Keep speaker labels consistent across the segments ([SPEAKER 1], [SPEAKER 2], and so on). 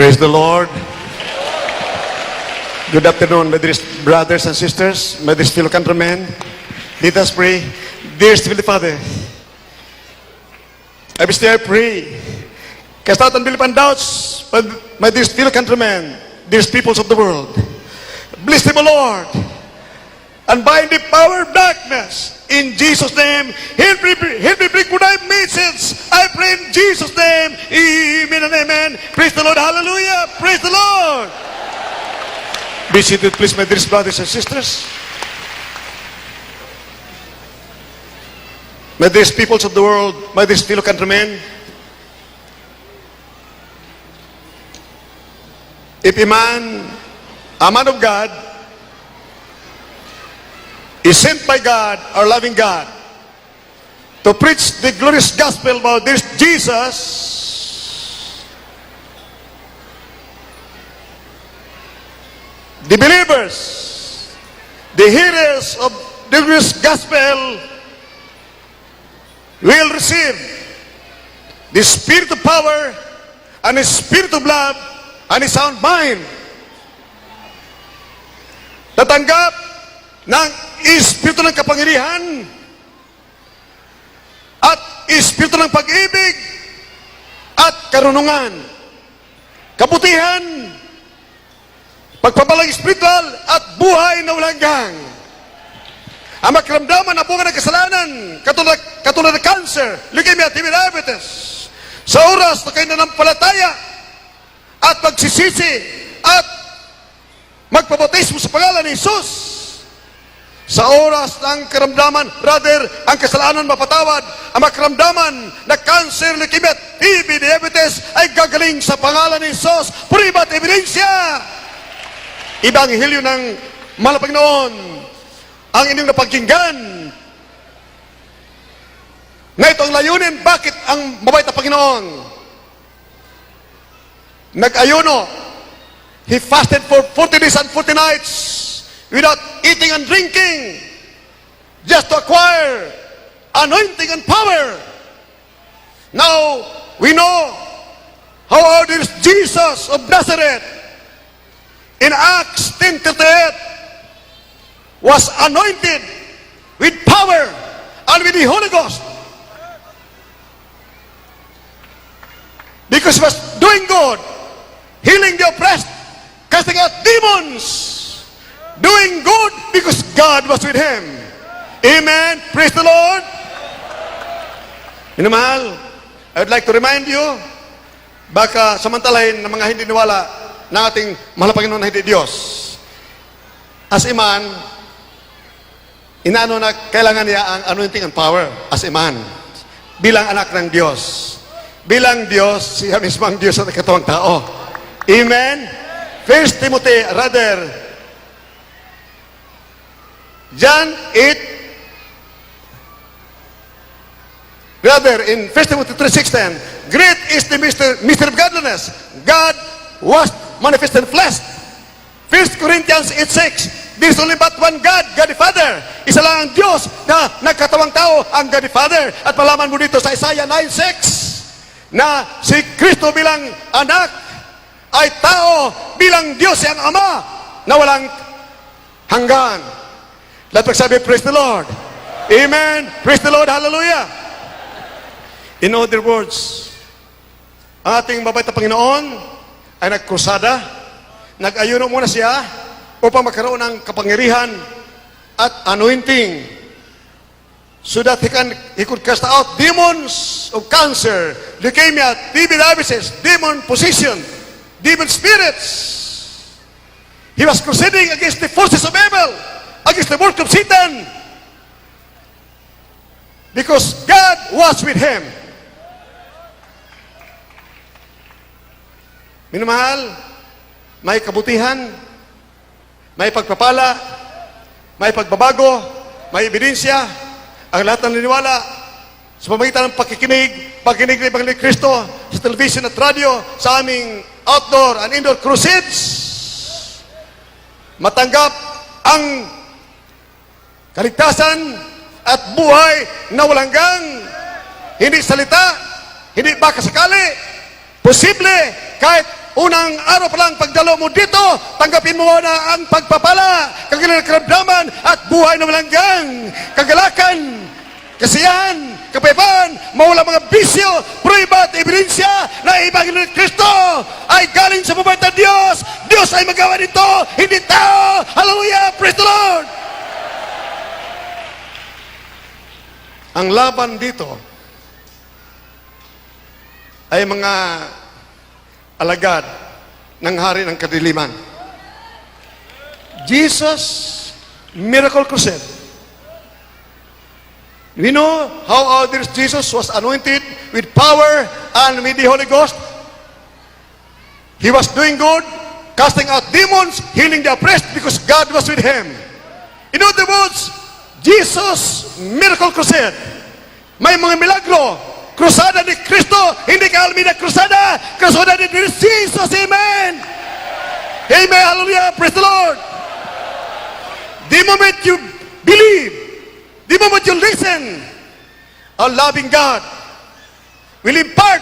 [SPEAKER 1] Praise the Lord. Good afternoon, my dear brothers and sisters, my dear fellow countrymen. Let us pray. Dear Heavenly Father, I wish I pray. Cast out unbelief and doubts, my dear fellow countrymen, dear peoples of the world. Bless them, O Lord, and bind the power of darkness. In Jesus' name, help me bring good message. I pray in Jesus' name. Amen and amen. Praise the Lord. Hallelujah. Praise the Lord. Be seated, please, my dear brothers and sisters. My dear peoples of the world, my dear fellow countrymen. If a man of God, is sent by God, our loving God, to preach the glorious gospel about this Jesus, the believers, the hearers of the glorious gospel will receive the spirit of power and the spirit of love and a sound mind. Tatanggap ng espiritu ng kapangyarihan at espiritu ng pag-ibig at karunungan, kabutihan, pagpapalang espiritual at buhay na walang hanggan. Ang makaramdaman na bunga ng kasalanan, katulad ng cancer, leukemia, TB, diabetes, sa oras na kayo nanampalataya at magsisisi at magpabautismo sa pangalan ni Jesus, sa oras ng karamdaman, brother, ang kasalanan mapatawad, ang makaramdaman na cancer, leukemia, TB, diabetes ay gagaling sa pangalan ni Jesus. Puriba at ebidensya. Ibanghilyo ng malapag noon ang inyong napagkinggan. Nga ito ang layunin, bakit ang mabait na Panginoon nag-ayuno? He fasted for 40 days and 40 nights without eating and drinking, just to acquire anointing and power. Now, we know how our dear Jesus of Nazareth in Acts 10:38 was anointed with power and with the Holy Ghost, because he was doing good, healing the oppressed, casting out demons, doing good because God was with him. Amen. Praise the Lord. Minamahal, I would like to remind you, baka samantalahin ng mga hindi niwala na ating mahal na Panginoon na hindi Diyos. As a man, inaano na kailangan niya ang anointing and power as a man. Bilang anak ng Diyos. Bilang Diyos, siya mismo ang Diyos sa katawang tao. Amen. 1 Timothy, John 8, in 1 Timothy 3:16, great is the mystery of godliness. God was manifested in flesh. 1 Corinthians 8:6, there is only but one God, God the Father. Isa lang ang Diyos na nagkatawang tao, ang God the Father. At malaman mo dito sa Isaiah 9:6, na si Kristo bilang anak ay tao, bilang Diyos ang Ama na walang hanggan. Let us say, praise the Lord. Amen. Praise the Lord. Hallelujah. In other words, ating mabait na Panginoon ay nagkrusada, nag-ayuno muna siya upang magkaroon ng kapangyarihan at anointing so that he could cast out demons of cancer, leukemia, TB, diabetes, demon possession, demon spirits. He was crusading against the forces of evil, against the work of Satan, because God was with him. Minamahal, may kabutihan, may pagpapala, may pagbabago, may ebidensya, ang lahat ng niniwala sa pamagitan ng pakikinig ng Ebanghelyo ni Kristo sa television at radio, sa aming outdoor and indoor crusades, matanggap ang kaligtasan at buhay na walang hanggan. Hindi salita, hindi baka sakali, posible kahit unang araw pa lang pagdalo mo dito, tanggapin mo na ang pagpapala, kagalang karamdaman at buhay na malanggang, kagalakan, kasiyahan, kapayapaan, mawala mga bisyo, prueba at ebidensya na ibangin ng Kristo ay galing sa pupunta ng Diyos. Diyos ay magawa nito, hindi tao. Hallelujah! Praise the Lord! Ang laban dito ay mga alagad ng hari ng kadiliman. Jesus Miracle Crusade. We know how our dear Jesus was anointed with power and with the Holy Ghost. He was doing good, casting out demons, healing the oppressed because God was with him. In other words, Jesus Miracle Crusade. May mga milagro. Krusada ni Kristo, hindi ka Almeida Krusada. Krusada ni Jesus. Amen. Amen. Hallelujah. Praise the Lord. The moment you believe, the moment you listen, our loving God will impart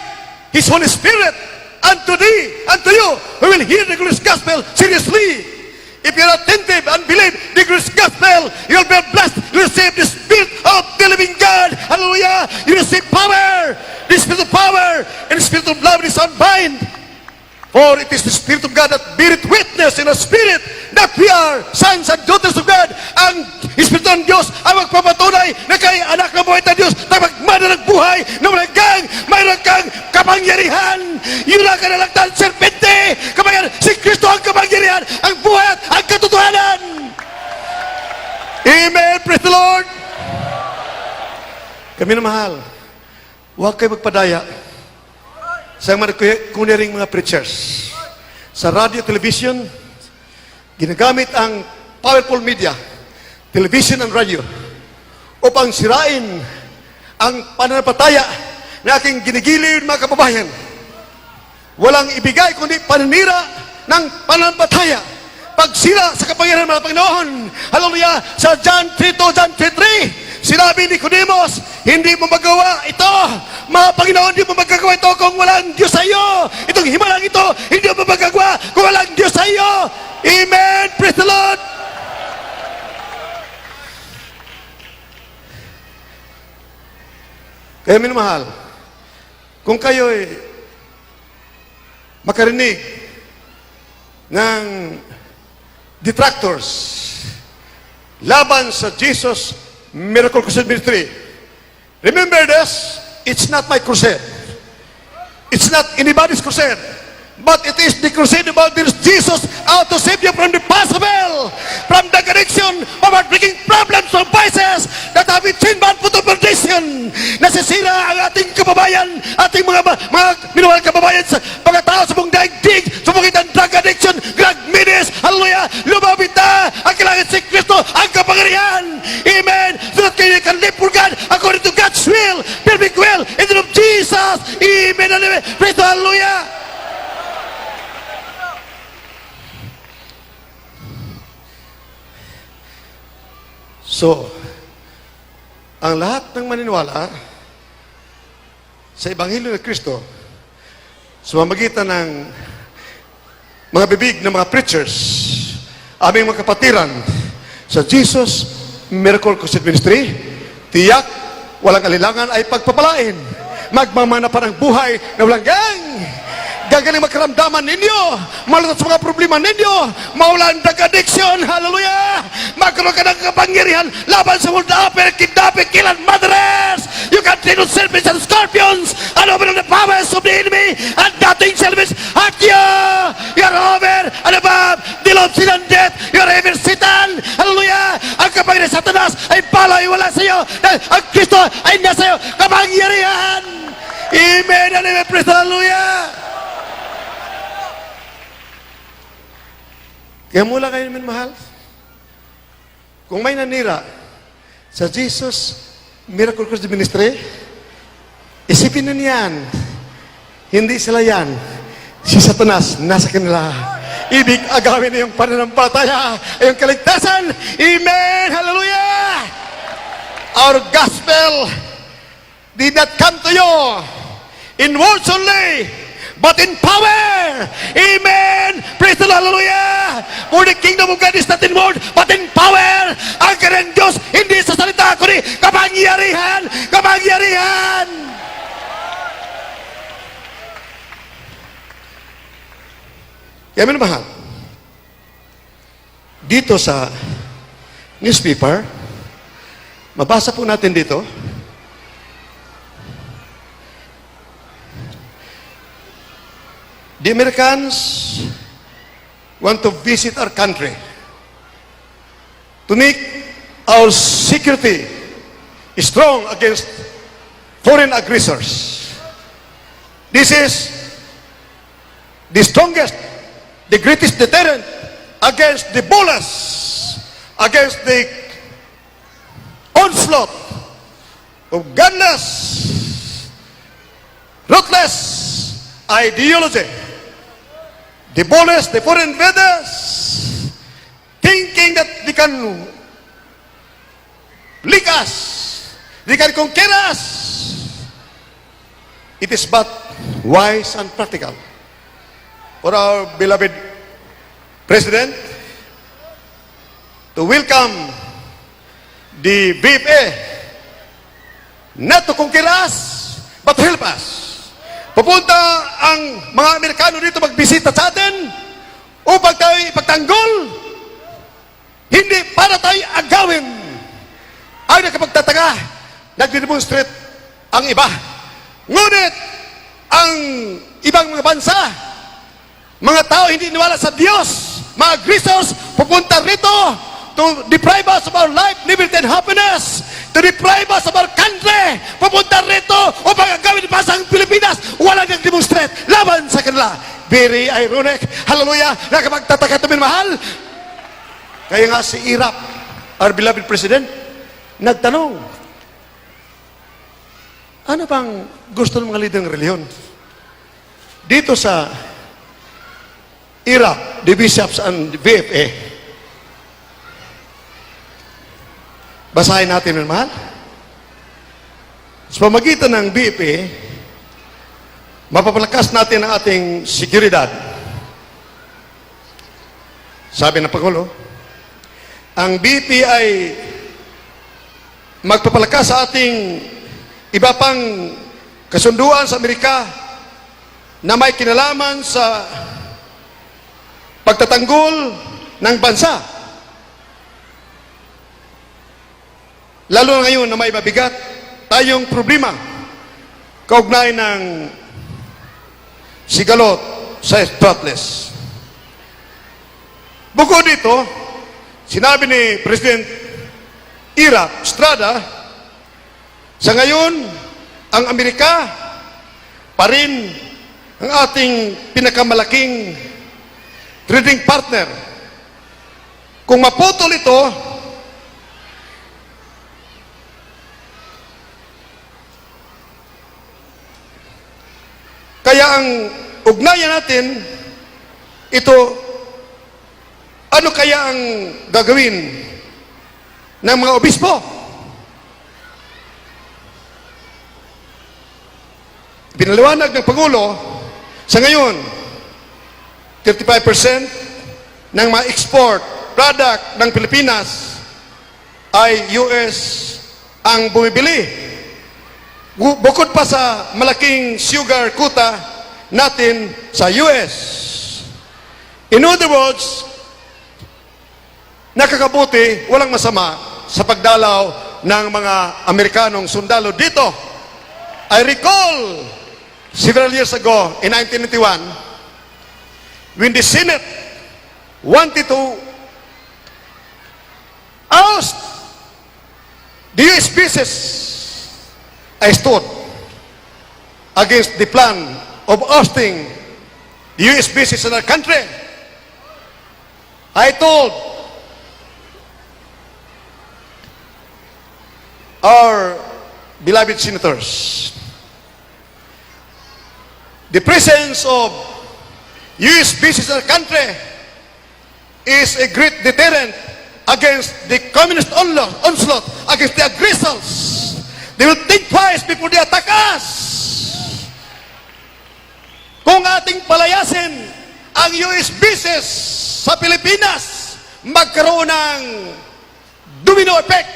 [SPEAKER 1] His Holy Spirit unto thee, unto you, who will hear the glorious gospel seriously. If you're attentive and believe the glorious gospel, you'll be blessed. You receive the Spirit of the living God. Hallelujah. You receive power. The Spirit of power and the Spirit of love is unbind. For it is the Spirit of God that beareth witness in our spirit that we are sons and daughters of God. Ang Espiritu ng Diyos ang magpapatunay na kay anak ng buhay ng Diyos na magmana ng buhay na malagang mayroon kang kapangyarihan. Yun lang kanalagtan, serpente. Kapangyarihan, si Kristo ang kapangyarihan, ang buhay at ang katotohanan. Amen. Praise the Lord. Kami na mahal, huwag kayo magpadaya sa mga kunyering mga preachers. Sa radio, television, ginagamit ang powerful media, television and radio, upang sirain ang pananampalataya na aking ginigiliw mga kababayan. Walang ibigay kundi paninira ng pananampalataya. Pagsira sa kapangyarihan ng mga Panginoon. Hallelujah! Sa John 3:2, John 3:3, sinabi ni Nicodemus, hindi mo magawa ito. Mga Panginoon, hindi mo magagawa ito kung walang Diyos sa iyo. Itong himalang ito, hindi mo magagawa kung walang Diyos sa iyo. Amen. Praise the Lord. Kaya minamahal, kung kayo'y makarinig ng detractors laban sa Jesus Miracle Crusade Ministry, remember this, it's not my crusade. It's not anybody's crusade. But it is the crusade about this Jesus out to save you from the possible, from the connection of our breaking problems of vices that have been chained bound to perdition. Nasisira ang ating kababayan, ating mga minawal kababayan sa mga tao sa buong daigdig, sumukit ang drug addiction, drug menace, hallelujah, lumapit na ang kailangan si Kristo, ang kapangyarihan. Amen. So that you can live for God according to God's will, perfect will, in the name of Jesus. Amen. Hallelujah. Praise the hallelujah. So, ang lahat ng maniniwala sa Ebanghelyo ng Kristo sa pamamagitan ng mga bibig ng mga preachers, aming mga kapatiran sa Jesus Miracle Crusade Ministry, tiyak, walang alilangan ay pagpapalain. Magmamana pa ng buhay na walang gang. Gagaling magkaramdaman ninyo, malutot sa mga problema ninyo, mawala ang drug addiction, hallelujah! Magkaroon ka ng kapangyarihan laban sa multa-upper, kidnapping, kill and murderers! You can treat with serpents and scorpions and over the powers of the enemy, and nothing shall hurt you! You're over and above the law of sin and death, you're ever Satan, hallelujah! Ang kapangyarihan sa Satanas ay palay wala sa iyo, dahil ang Kristo ay nasa iyo, kapangyarihan! Amen and amen, praise the hallelujah! Kaya mula kayo naman mahal, kung may nanira sa Jesus Miracle Crusade Ministry, isipin na niyan, hindi sila yan, si Satanas nasa kanila. Ibig agawin na yung pananampalataya, yung kaligtasan. Amen! Hallelujah! Our gospel did not come to you in words only, but in power. Amen. Praise the Lord. Hallelujah. For the kingdom of God is not in word, but in power. Ang kanyang Diyos, hindi sa salita, kundi kapangyarihan. Kapangyarihan. Kaya minamahal, dito sa newspaper, mabasa po natin dito, the Americans want to visit our country to make our security strong against foreign aggressors. This is the strongest, the greatest deterrent against the bullets, against the onslaught of godless, ruthless ideology. The bullets, the foreign invaders, thinking that they can lick us, they can conquer us. It is but wise and practical for our beloved President to welcome the BFA not to conquer us, but to help us. Pupunta ang mga Amerikano dito magbisita sa atin upang tayo ipagtanggol, hindi para tayo agawin. Ay nakapagtataka, nagdemonstrate ang iba. Ngunit, ang ibang mga bansa, mga tao hindi niwala sa Diyos, mga aggressors, pupunta rito to deprive us of our life, liberty, and happiness, to deprive us of our country, pupunta rito upang agawin pa sa Pilipinas, walang nag-demonstrate laban sa kanila. Very ironic. Hallelujah. Nakapagtataka ito, minamahal. Kaya nga si Iraq, our beloved President, nagtanong, ano bang gusto ng mga leader ng reliyon? Dito sa Iraq, the bishops and the BFA, basahin natin, mahal. Sa pamagitan ng BFA, mapapalakas natin ang ating seguridad. Sabi ng Pangulo, ang BFA ay magpapalakas sa ating iba pang kasunduan sa Amerika na may kinalaman sa pagtatanggol ng bansa. Lalo na ngayon na may mabigat tayong problema kaugnay ng sigalot sa Spratless. Bukod dito, sinabi ni President Iraq Estrada, sa ngayon, ang Amerika pa rin ang ating pinakamalaking trading partner. Kung maputol ito, kaya ang ugnayan natin, ito, ano kaya ang gagawin ng mga obispo? Pinaliwanag ng Pangulo, sa ngayon, 35% ng mga export product ng Pilipinas ay US ang bumibili. Bukod pa sa malaking sugar quota natin sa US. In other words, nakakabuti, walang masama sa pagdalaw ng mga Amerikanong sundalo dito. I recall several years ago, in 1991, when the Senate wanted to oust the US bases, I stood against the plan of ousting the US bases in our country. I told our beloved senators, the presence of US bases in our country is a great deterrent against the communist onslaught, against the aggressors. They will think twice before they attack us. Kung nating palayasin ang US business sa Pilipinas, magkaroon ng domino effect.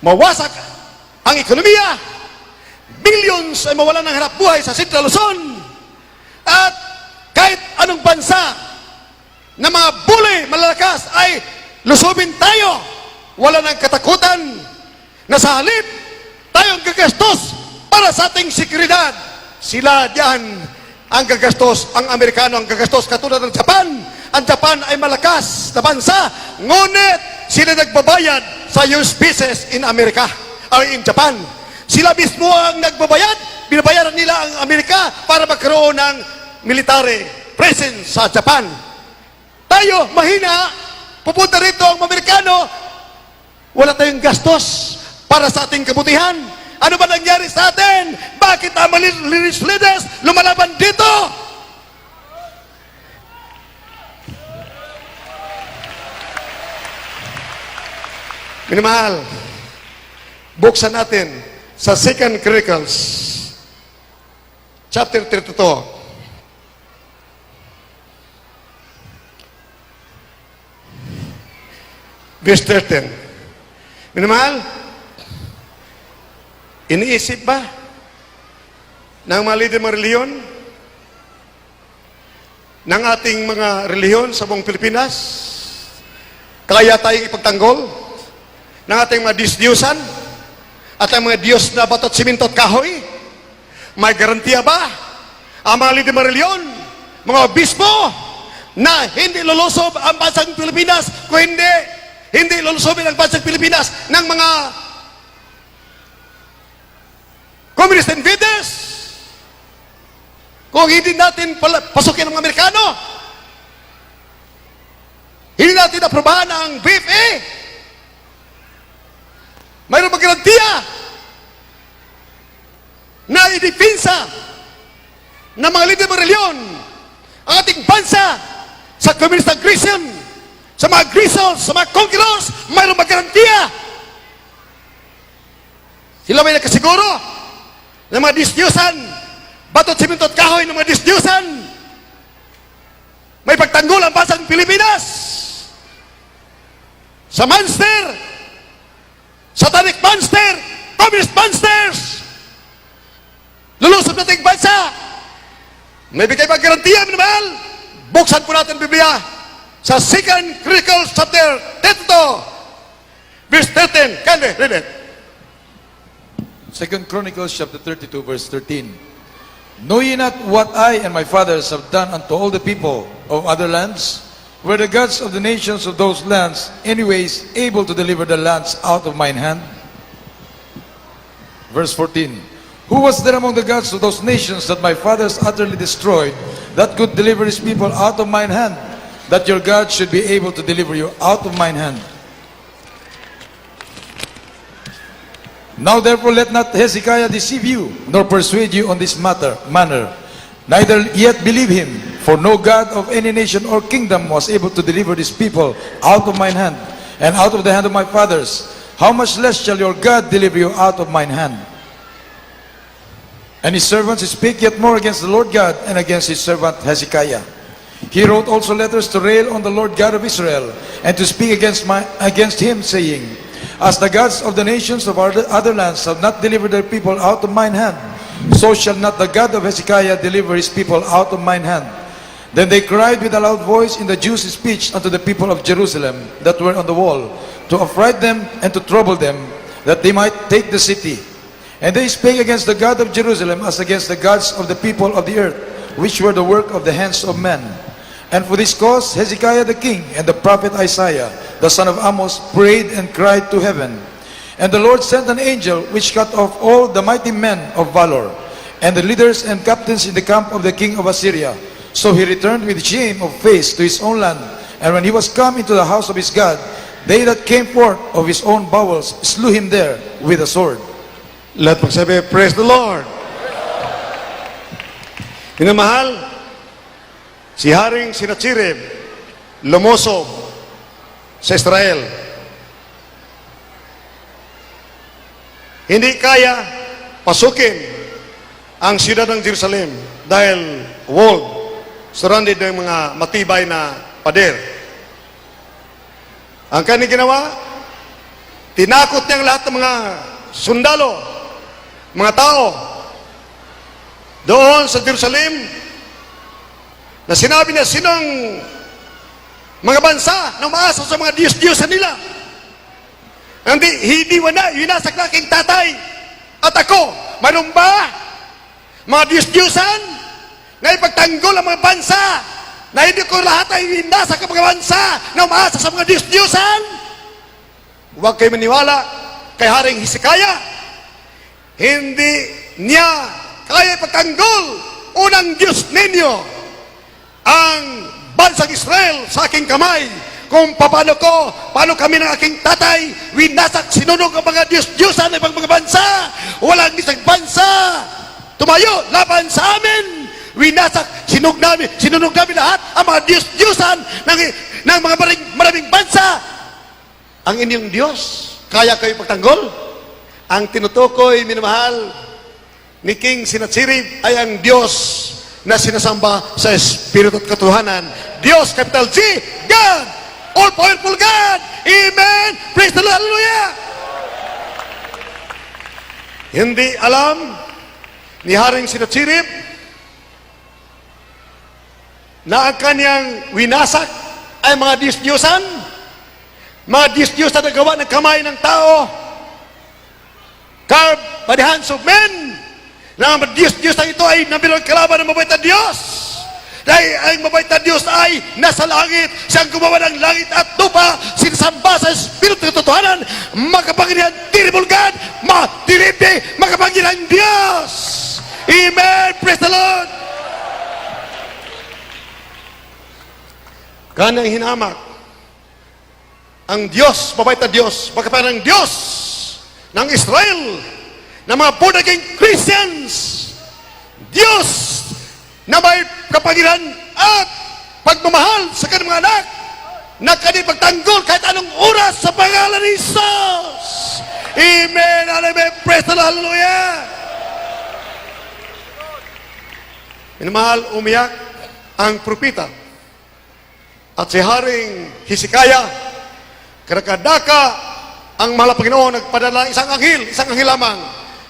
[SPEAKER 1] Mawasak ang ekonomiya, billions ay mawalan ng hanap buhay sa Central Luzon, at kahit anong bansa na mga bully malalakas ay lusubin tayo, wala ng katakutan na sa halip tayong gagastos para sa ating seguridad. Sila diyan ang gagastos, ang Amerikano ang gagastos, katulad ng Japan. Ang Japan ay malakas na bansa, ngunit sila nagbabayad sa US business in Amerika, or in Japan. Sila mismo ang nagbabayad, binabayaran nila ang Amerika para magkaroon ng military presence sa Japan. Tayo, mahina, pupunta rito ang Amerikano, wala tayong gastos para sa ating kabutihan. Ano ba nangyari sa atin? Bakit ang religious leaders lumalaban dito? Minamahal, buksan natin sa 2 Chronicles, chapter 32. Verse 13. Minamahal, iniisip ba ng mga leader ng reliyon, ng ating mga reliyon sa buong Pilipinas, kaya tayong ipagtanggol ng ating mga Diyos-Diyosan at ang mga Diyos na batot, siminto at kahoy? May garantiya ba ang mga leader ng reliyon, mga obispo, na hindi lulusob ang bansang Pilipinas, kung hindi lulusobin ang bansang Pilipinas ng mga communist invaders? Kung hindi natin pasukin ng Amerikano, hindi natin aprobahan ang BFA, mayroon bang garantiya na idipinsa ng mga leader ng reliyon ang ating bansa sa communist aggression, sa mga aggressors, sa mga conquerors? Mayroon bang garantiya? Sila may nakasiguro ng mga Diyos-Diyosan, batot, siminto at kahoy ng mga Diyos-Diyosan, may pagtanggol ang bansang Pilipinas sa monster, satanic monster, communist monsters, lulusob nating bansa? May bigay bang garantiya, minamahal? Buksan po natin ang Biblia sa 2 Chronicles chapter 32, verse 13. Can we read it?
[SPEAKER 2] 2 Chronicles chapter 32 verse 13. Know ye not what I and my fathers have done unto all the people of other lands? Were the gods of the nations of those lands anyways able to deliver the lands out of mine hand? Verse 14. Who was there among the gods of those nations that my fathers utterly destroyed, that could deliver his people out of mine hand, that your God should be able to deliver you out of mine hand? Now therefore let not Hezekiah deceive you, nor persuade you on this manner. Neither yet believe him, for no God of any nation or kingdom was able to deliver this people out of mine hand, and out of the hand of my fathers. How much less shall your God deliver you out of mine hand? And his servants spake yet more against the Lord God and against his servant Hezekiah. He wrote also letters to rail on the Lord God of Israel, and to speak against him, saying, As the gods of the nations of other lands have not delivered their people out of mine hand, so shall not the God of Hezekiah deliver his people out of mine hand. Then they cried with a loud voice in the Jews' speech unto the people of Jerusalem that were on the wall, to affright them and to trouble them, that they might take the city. And they spake against the God of Jerusalem as against the gods of the people of the earth, which were the work of the hands of men. And for this cause Hezekiah the king and the prophet Isaiah the son of Amos prayed and cried to heaven. And the Lord sent an angel which cut off all the mighty men of valor, and the leaders and captains in the camp of the king of Assyria. So he returned with shame of face to his own land. And when he was come into the house of his God, they that came forth of his own bowels slew him there with a sword.
[SPEAKER 1] Lahat magsabi, praise the Lord. Minamahal, si Haring Sennacherib lumosob sa Israel. Hindi kaya pasukin ang siyudad ng Jerusalem dahil walled, surrounded ng mga matibay na pader. Ang kanyang ginawa, tinakot niya ang lahat ng mga sundalo, mga tao doon sa Jerusalem, na sinabi niya, sinong mga bansa na umaasa sa mga Diyos-Diyosan nila? Hindi winasak na aking tatay at ako. Mayroon ba mga Diyos-Diyosan na ipagtanggol ang mga bansa na hindi ko lahat ay winasak ang mga bansa na umaasa sa mga Diyos-Diyosan? Huwag kayo maniwala kay Haring Hezekiah. Hindi niya kaya ipagtanggol. Unang Diyos ninyo ang bansang Israel sa aking kamay. Kung paano kami ng aking tatay, winasak, sinunog ang mga Diyos-Diyosan ng mga bansa. Walang isang bansa tumayo laban sa amin. Winasak, sinunog namin lahat ang mga Diyos-Diyosan ng mga maraming bansa. Ang inyong Diyos, kaya kayo pagtanggol? Ang tinutukoy, minamahal, ni King Sennacherib ay ang Diyos na sinasamba sa Espiritu at Katotohanan. Diyos, capital G, God, all-powerful God. Amen. Praise the Lord. Hallelujah. Hindi alam ni Haring Sennacherib na ang kanyang winasak ay mga Diyos-Diyosan, mga Diyos-Diyosan na gawa ng kamay ng tao, carved by the hands of men, na ang Diyos-Diyosan ito ay nabilog kalaban ng mabait na Diyos. Dahil ang mabait na Diyos ay nasa langit, siyang gumawa ng langit at lupa, sinasamba sa Espiritu ng Katotohanan, makapangyarihan, terrible God, matiripi, makapangyarihan Diyos. Amen. Praise the Lord. Kanang hinamak ang Diyos, mabait na Diyos, makapangyarihan Diyos ng Israel, ng mga born-again Christians, Diyos na may kapangyarihan at pagmamahal sa kanyang mga anak, na kanyang pagtanggol kahit anong oras sa pangalan ni Jesus. Amen. Amen. Praise the Lord. Hallelujah. Minamahal, umiyak ang propeta at si Haring Hezekiah, karakadaka ang mahal na Panginoon nagpadala isang anghel lamang,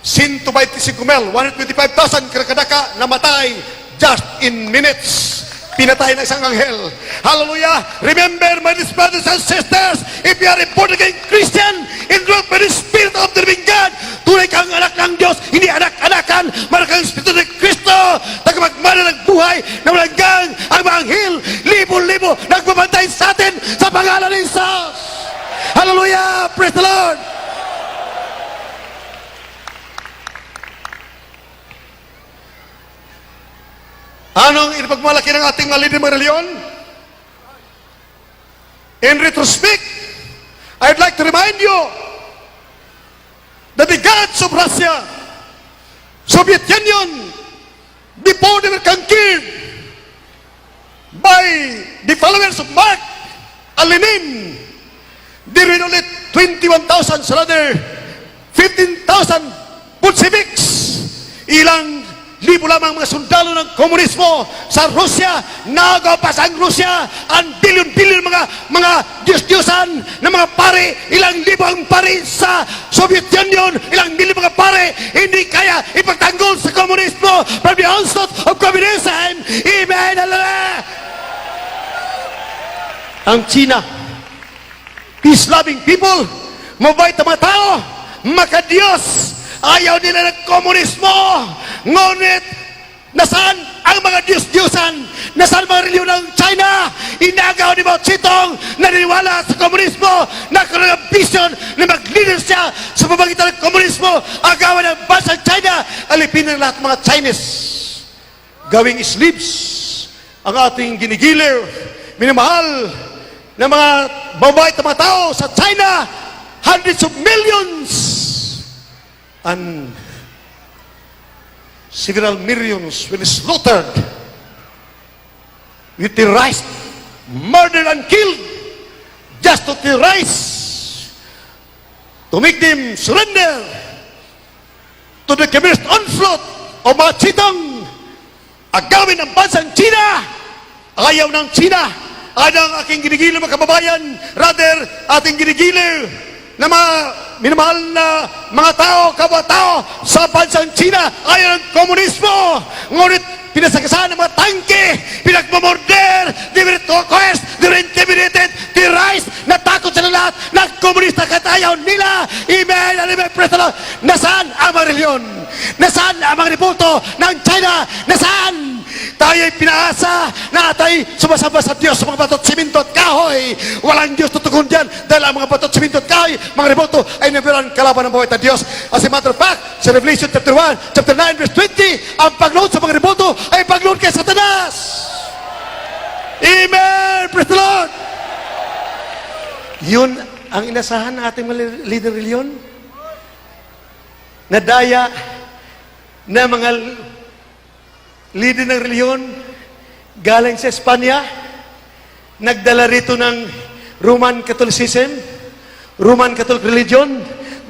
[SPEAKER 1] 125,000, 125,000 karakadaka namatay just in minutes. Pinatay ng isang anghel. Hallelujah. Remember, my brothers and sisters, if you are a born-again Christian, indwelt by the Spirit of the living God, tunay kang anak ng Diyos, hindi anak-anakan, marakang Espiritu ng Kristo, tagapagmana ng buhay na walang gang, ang mga anghel, libo-libo, nagbabantay sa atin sa pangalan ng Jesus. Hallelujah. Praise the Lord. Anong inapagmalaki ng ating mga leader ng reliyon? In retrospect, I'd like to remind you that the gods of Russia, Soviet Union, before they were conquered by the followers of Mark and Lenin, there were only 21,000, so rather 15,000 Bolsheviks. Ilang libo lamang mga sundalo ng komunismo sa Russia. Nagapas ang Russia ang bilyon-bilyon mga Diyos-Diyosan na mga pare, ilang libo ang pare sa Soviet Union, ilang milyon mga pare, hindi kaya ipagtanggol sa komunismo from the onslaught of communism. Amen. Hallelujah. Ang China, peace-loving people, mabait na mga tao, makadiyos, ayaw nila ng komunismo. Ngunit, nasaan ang mga Diyos-Diyosan? Nasaan mga reliyon ng China? Inagaw ni Mao Zedong, naniniwala sa komunismo, nagkaroon ng vision na mag-leader siya sa pamagitan ng komunismo, agawan ng bansa China, alipin ng lahat ng mga Chinese. Gawing slaves ang ating ginigilir, minamahal ng mga babait na mga tao sa China, hundreds of millions, and several millions will be slaughtered, will terrorized, murdered and killed, just to terrorize, to make them surrender to the communist onslaught o mga chitong agawin ng bansang China. Ayaw ng China. Ang aking ginigilo mga kababayan, rather ating ginigilo na mga minamahal na mga tao, kapwa-tao sa bansang China. Ayaw ng komunismo. Ngunit pinasagasahan ng mga tangke, pinagmamorder, they were coerced, they were intimidated, terrorized, natakot sila lahat ng komunista kahit ayaw nila. Amen, amen, praise the Lord. Nasaan ang mga reliyon? Nasaan ang mga ributo ng China? Nasaan? Tayo'y pinaasa na tayo sumasamba sa Diyos sa mga batot, siminto at kahoy. Walang Diyos tutugon dyan dahil ang mga batot, siminto at kahoy, mga ributo ay nabiran kalaban ng buhay na Diyos. As a matter of fact, sa Revelation chapter 1, chapter 9, verse 20, ang pagload sa mga ributo ay pagload kay Satanas. Amen! Praise the Lord! Yun ang inasahan ng ating mga leader reliyon. Nadaya na mga leader ng reliyon galing sa Espanya, nagdala rito ng Roman Catholicism, Roman Catholic religion,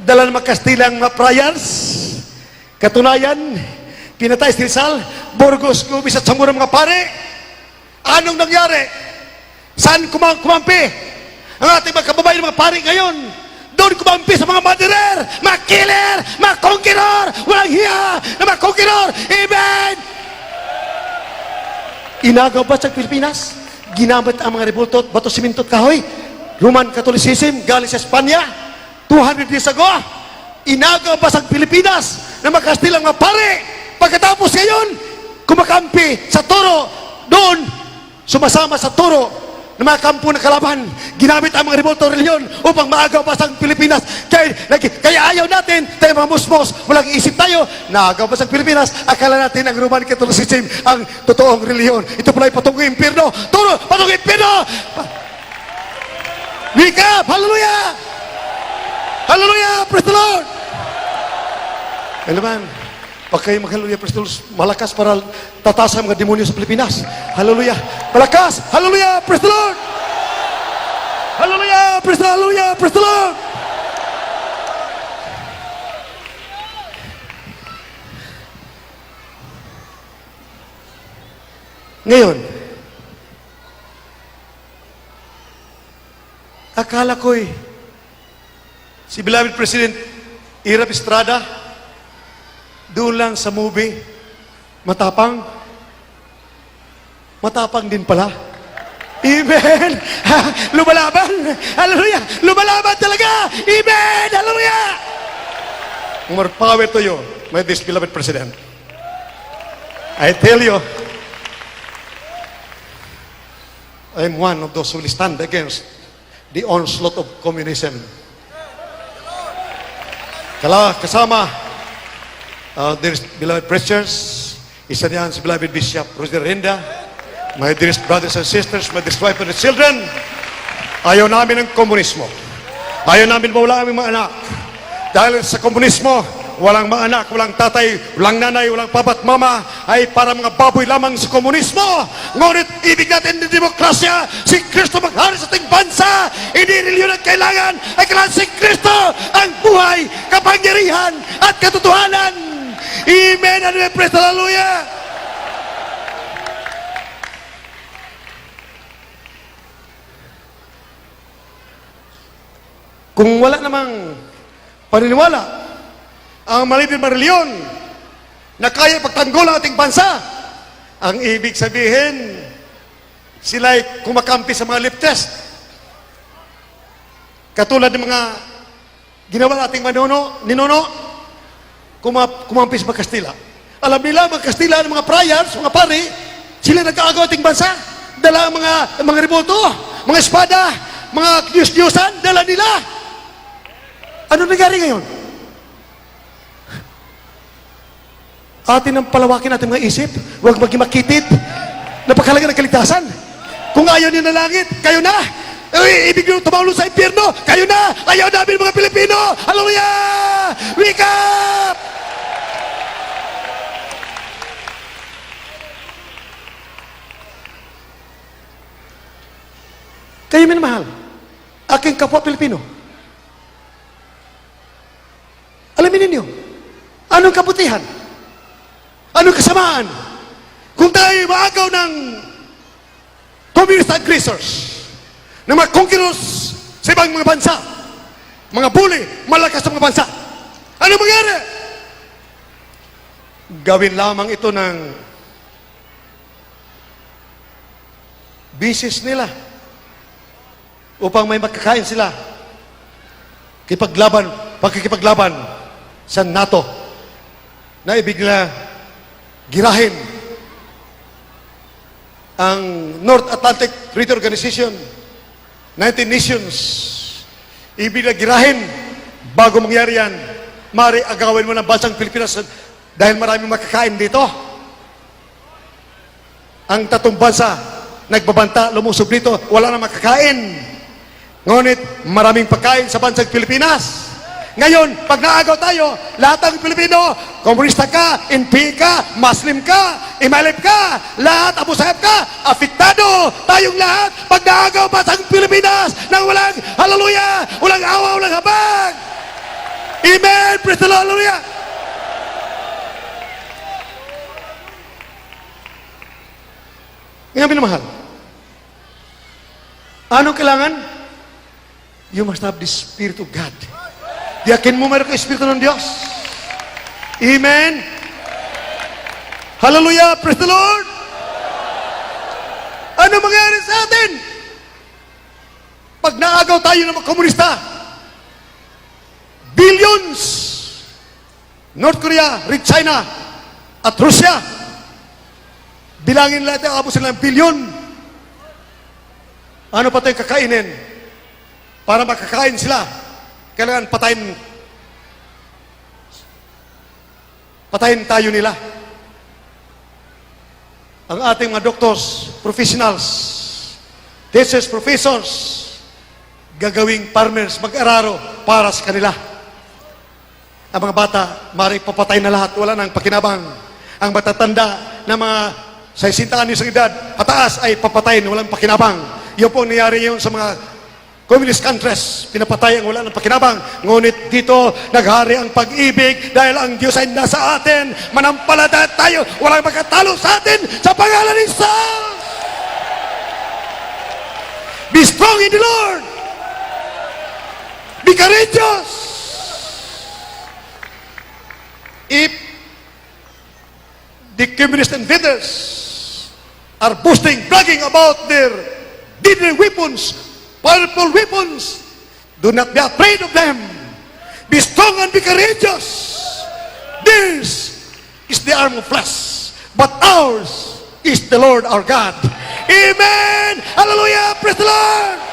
[SPEAKER 1] dala ng mga Kastilang mga friars. Katunayan, pinatay si Rizal, Burgos, Gubis at Zamora mga pare. Anong nangyari? Saan kumampi? Ang ating mga kababayan mga pare ngayon, doon kumampi sa mga murderer, mga killer, mga conqueror, walang hiya na mga conqueror. Amen! Inagaw ba sa Pilipinas? Ginamit ang mga rebulto, bato, siminto at kahoy. Roman Catholicism, galing sa Espanya, 200 years ago. Inagaw ba sa Pilipinas na mga Kastilang mga pare? Pagkatapos ngayon, kumakampi sa toro, doon, sumasama sa toro ng mga kampo ng kalaban. Ginamit ang mga rebulto reliyon upang maagaw pa sa Pilipinas. Kaya ayaw natin, tayo mga musmos, walang isip tayo, naagaw pa sa Pilipinas, akala natin ang Roman Catholicism ang totoong reliyon. Ito pala ay patungong impirno. Turo, patungong impirno! Wake up! Hallelujah! Hallelujah! Praise the Lord! Kaya naman, pag kayo mag-hallelujah, praise the Lord, malakas para tataas ang mga demonyo sa Pilipinas. Hallelujah! Malakas! Hallelujah! Praise the Lord! Hallelujah! Praise the Lord! Hallelujah! Praise the Lord! Ngayon, akala ko'y si beloved President Irap Estrada doon lang sa movie, matapang din pala. Amen! Lumalaban! Hallelujah! Lumalaban talaga! Amen! Hallelujah! More power to you, my this beloved President. I tell you, I'm one of those who will stand against the onslaught of communism. Kasama, dearest beloved preachers, isa niyan si beloved Bishop Roger Renda, my dearest brothers and sisters, my dearest wife and children, ayaw namin ng komunismo. Ayaw namin mawala ang aming mga anak. Dahil sa komunismo, walang mga anak, walang tatay, walang nanay, walang papat mama, ay para mga baboy lamang sa komunismo. Ngunit ibig natin ng demokrasya, si Kristo maghari sa ating bansa. Hindi reliyon ang kailangan, ay kailangan si Kristo ang buhay, kapangyarihan at katotohanan. Amen and praise the Hallelujah. Kung wala namang paniniwala ang maliit na reliyon na kaya pagtanggol ang ating bansa, ang ibig sabihin, sila'y kumakampi sa mga lip test. Katulad ng mga ginawa nating ninuno, kumampi sa mga Kastila. Alam nila, mga Kastila, mga friars, mga pari, sila nagkaagaw ating bansa. Dala ang mga riboto, mga espada, mga Diyos-Diyosan, dala nila. Ano nangyari ngayon? Atin ang palawakin natin mga isip, huwag maging makitid. Napakahalaga ng kaligtasan. Kung ayaw niyo na langit, kayo na. Ibig nyo tumawalo sa impyerno, kayo na. Ayaw namin mga Pilipino. Hallelujah! Wake up! Kayo minamahal, aking kapwa Pilipino. Alamin ninyo, anong kabutihan? Ano kasamaan? Kung tayo maagaw ng communist aggressors, ng mga conquerors sa ibang mga bansa, mga bully, malakas na mga bansa, ano mangyari? Gawin lamang ito ng business nila upang may makakain sila pagkikipaglaban sa NATO na ibig nila girahin ang North Atlantic Treaty Organization, 19 nations. Ibig nila girahin bago mangyari yan. Mari agawin mo ng bansang Pilipinas dahil maraming makakain dito. Ang tatong bansa nagbabanta, lumusob dito, wala na makakain. Ngunit maraming pagkain sa bansang Pilipinas. Ngayon, pag naagaw tayo, lahat ng Pilipino, komunista ka, NP ka, Muslim ka, Imalip ka, lahat, Abu Sayyaf ka, afiktado tayong lahat pag naagaw bansang Pilipinas nang walang hallelujah, walang awa, walang habag. Amen! Praise the Lord! Hallelujah! Ngayon, minamahal, anong kailangan? You must have the Spirit of God. Yakin mo meron ka Espiritu ng Diyos. Amen. Hallelujah. Praise the Lord. Ano mangyari sa atin? Pag naagaw tayo ng mga komunista, billions, North Korea, Red China, at Russia, bilangin lahat ang abos sila ng bilyon. Ano pa tayong kakainin? Para makakain sila, kailangan patayin tayo nila. Ang ating mga doctors, professionals, teachers, professors, gagawing farmers, mag-araro para sa kanila. Ang mga bata, maaaring papatay na lahat, wala nang pakinabang. Ang matatanda na mga 60 anyos ng edad, pataas ay papatayin, walang pakinabang. Yun po nangyari yun sa mga communist countries, pinapatay ang wala ng pakinabang. Ngunit dito, naghari ang pag-ibig dahil ang Diyos ay nasa atin. Manampalataya tayo, walang makatalo sa atin sa pangalan ni Jesus. Be strong in the Lord. Be courageous. If the communist invaders are boasting, bragging about their deadly weapons, powerful weapons, do not be afraid of them. Be strong and be courageous. This is the arm of flesh, but ours is the Lord our God. Amen! Hallelujah! Praise the Lord!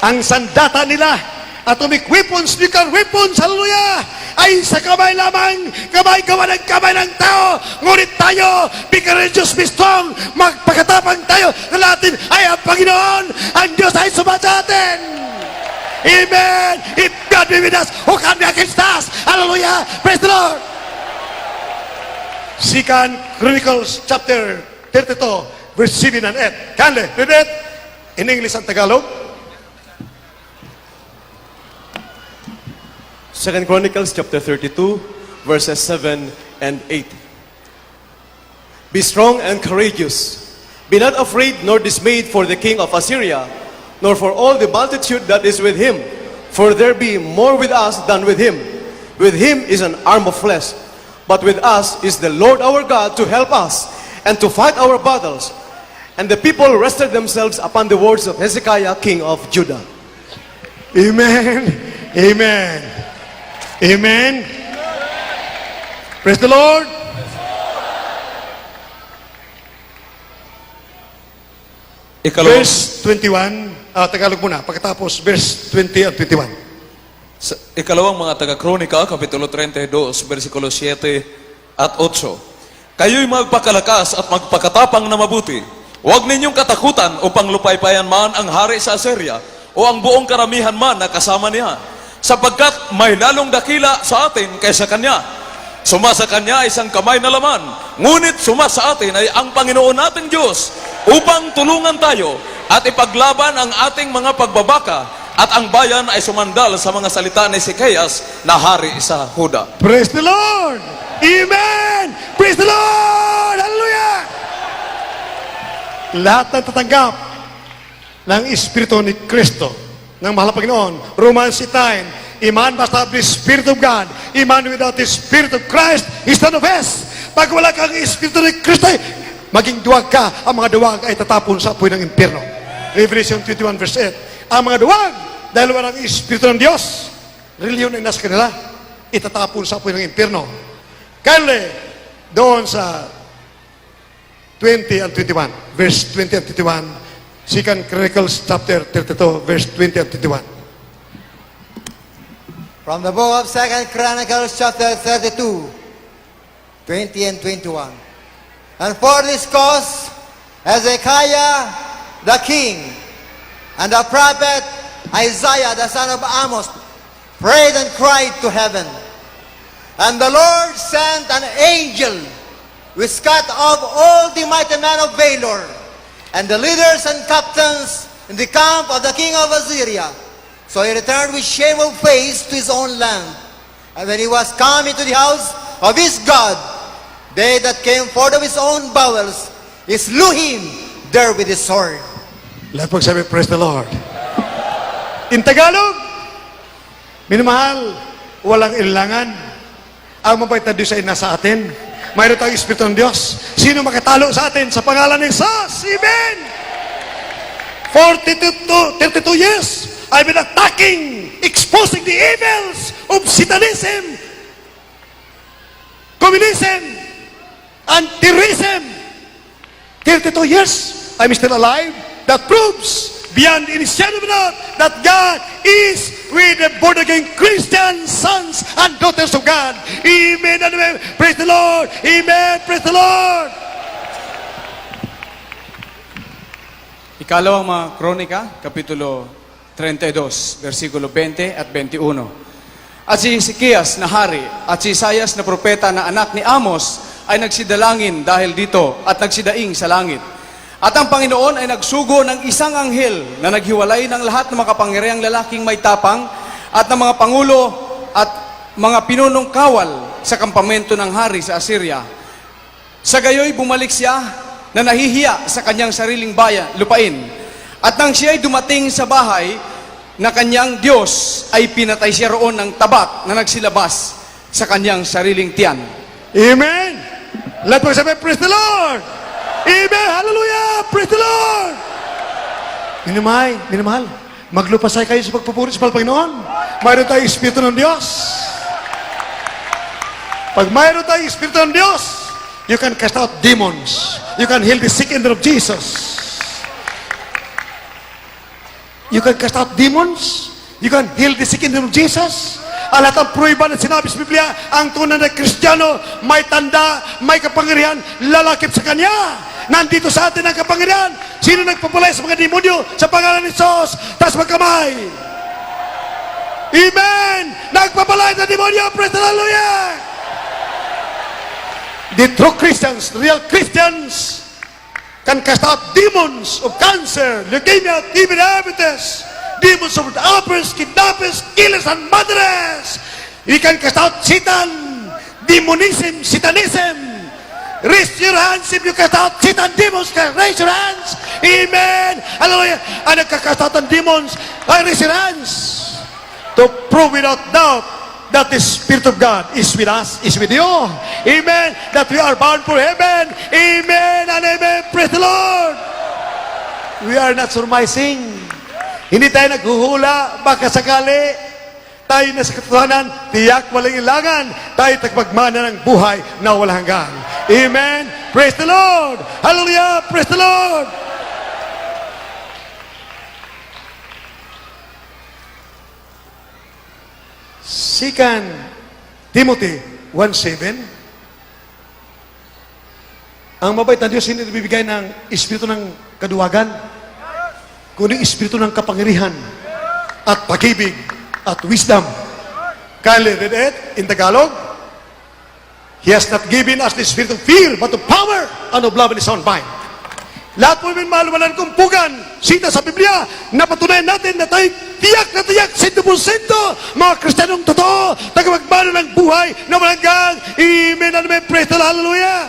[SPEAKER 1] Ang sandata nila, atomic weapons, nuclear weapons, hallelujah, ay sa kamay lamang, kamay gawa ng kamay ng tao. Ngunit tayo, be courageous, be strong, magpakatapang tayo na natin ay ang Panginoon, ang Diyos ay sumasa atin. Amen! If God be with us, who can be against us? Hallelujah! Praise the Lord! 2 Chronicles chapter 32, verse 7 and 8. Can they read it in English and Tagalog?
[SPEAKER 3] 2 Chronicles chapter 32, verses 7 and 8. Be strong and courageous. Be not afraid nor dismayed for the king of Assyria, nor for all the multitude that is with him. For there be more with us than with him. With him is an arm of flesh, but with us is the Lord our God to help us and to fight our battles. And the people rested themselves upon the words of Hezekiah, king of Judah.
[SPEAKER 1] Amen. Amen. Amen. Praise the Lord. Verse 21, Tagalog muna, pagkatapos verse 20 at 21.
[SPEAKER 4] Sa ikalawang mga taga-kronika, Kapitulo 32, versikulo 7 at 8. Kayo'y magpakalakas at magpakatapang na mabuti. Huwag ninyong katakutan upang lupaypayan man ang hari sa Assyria o ang buong karamihan man na kasama niya, sapagkat may lalong dakila sa atin kaysa kanya. Suma sa kanya ay isang kamay na laman, ngunit suma sa atin ay ang Panginoon nating Diyos upang tulungan tayo at ipaglaban ang ating mga pagbabaka, at ang bayan ay sumandal sa mga salita ni Hezekias na hari sa Huda.
[SPEAKER 1] Praise the Lord. Amen. Praise the Lord! Hallelujah! Lahat ng tatanggap ng Espiritu ni Kristo, ng mahal na Panginoon, Romans 9, a man must have the Spirit of God. A man without the Spirit of Christ is none of us. Pag wala kang Espiritu ni Kristo, maging duwag ka. Ang mga duwag ay tatapon sa apoy ng impyerno. Revelation 21 verse 8. Ang mga duwag, dahil walang Espiritu ng Diyos, reliyon ay nasa kanila, itatapon sa apoy ng impyerno. Kaya doon sa 20 and 21, verse 20 and 21, 2 Chronicles chapter 32, verse 20 and 21.
[SPEAKER 5] From the book of 2 Chronicles chapter 32, 20 and 21. And for this cause, Hezekiah the king and the prophet Isaiah the son of Amos prayed and cried to heaven. And the Lord sent an angel which cut off all the mighty men of Valor and the leaders and captains in the camp of the king of Assyria. So he returned with shame of face to his own land. And when he was come into the house of his God, they that came forth of his own bowels, he slew him there with his sword.
[SPEAKER 1] Lahat magsabi, praise the Lord. In Tagalog, minamahal, walang ilangan. Ang mabait na Diyos ay nasa atin. Mayroon tayong Espiritu ng Diyos. Sino makatalo sa atin sa pangalan ng Jesus? Amen! 32 years, I've been attacking, exposing the evils of Satanism, communism, and terrorism. 32 years, I'm still alive. That proves beyond any shadow of a doubt that God is with the born-again Christian sons and daughters of God. Amen and amen. Praise the Lord. Amen. Praise the Lord.
[SPEAKER 6] Ikalawang mga Kronika, Kapitulo 32, versikulo 20 at 21. At si Hezekias na hari at si Isaias na propeta na anak ni Amos ay nagsidalangin dahil dito at nagsidaing sa langit. At ang Panginoon ay nagsugo ng isang anghel na naghiwalay ng lahat ng makapangyarihang lalaking may tapang at ng mga pangulo at mga pinunong kawal sa kampamento ng hari sa Assyria. Sa gayoy bumalik siya na nahihiya sa kanyang sariling bayan, lupain. At nang siya ay dumating sa bahay na kanyang Diyos, ay pinatay siya roon ng tabak na nagsilabas sa kanyang sariling tiyan.
[SPEAKER 1] Amen. Let me say, praise the Lord. Amen. Hallelujah. Praise the Lord. Minamahal, maglupasay kayo sa pagpupuri sa Panginoon. Mayroon tayong Espiritu ng Diyos. Pag mayroon tayong Espiritu ng Diyos, you can cast out demons. You can heal the sick in the name of Jesus. You can cast out demons. You can heal the sick in the name of Jesus. Ang lahat ng pruiba na sinabi sa Biblia, ang tunay na Kristiyano, may tanda, may kapangyarihan, lalakip sa Kanya. Nandito sa atin ang kapangyarihan. Sino nagpapalay sa mga demonyo sa pangalan ni Jesus? Taas magkamay. Amen! Nagpapalay sa demonyo. Praise the Hallelujah! The true Christians, real Christians, can cast out demons of cancer, leukemia, TB, diabetes, demons of uppers, kidnappers, killers, and murderers. You can cast out Satan, demonism, Satanism. Raise your hands if you cast out Satan, demons. Raise your hands. Amen. Hallelujah. And nagkakast out ng demons, raise your hands to prove without doubt that the Spirit of God is with us, is with you. Amen. That we are bound for heaven. Amen and amen. Praise the Lord. We are not surmising. Hindi tayo naghuhula, baka sakali tayo na sa katotohanan, tiyak walang ilangan, tayo tagpagmana ng buhay na walang hanggan. Amen. Praise the Lord. Hallelujah. Praise the Lord. Second Timothy 1:7. Ang mabait na Diyos hindi bibigay ng espiritu ng kaduwagan, kundi espiritu ng kapangyarihan at pag-ibig at wisdom. Kindly read it in Tagalog. He has not given us the spirit of fear, but of power and of love and a sound mind. Lahat po yung maluwalan kumpugan, sita sa Biblia, napatunayan natin na tayo tiyak na tiyak, 100%, mga Kristiyanong totoo, tagapagmano ng buhay na walang gang. Amen and amen. Praise the Lord. Hallelujah.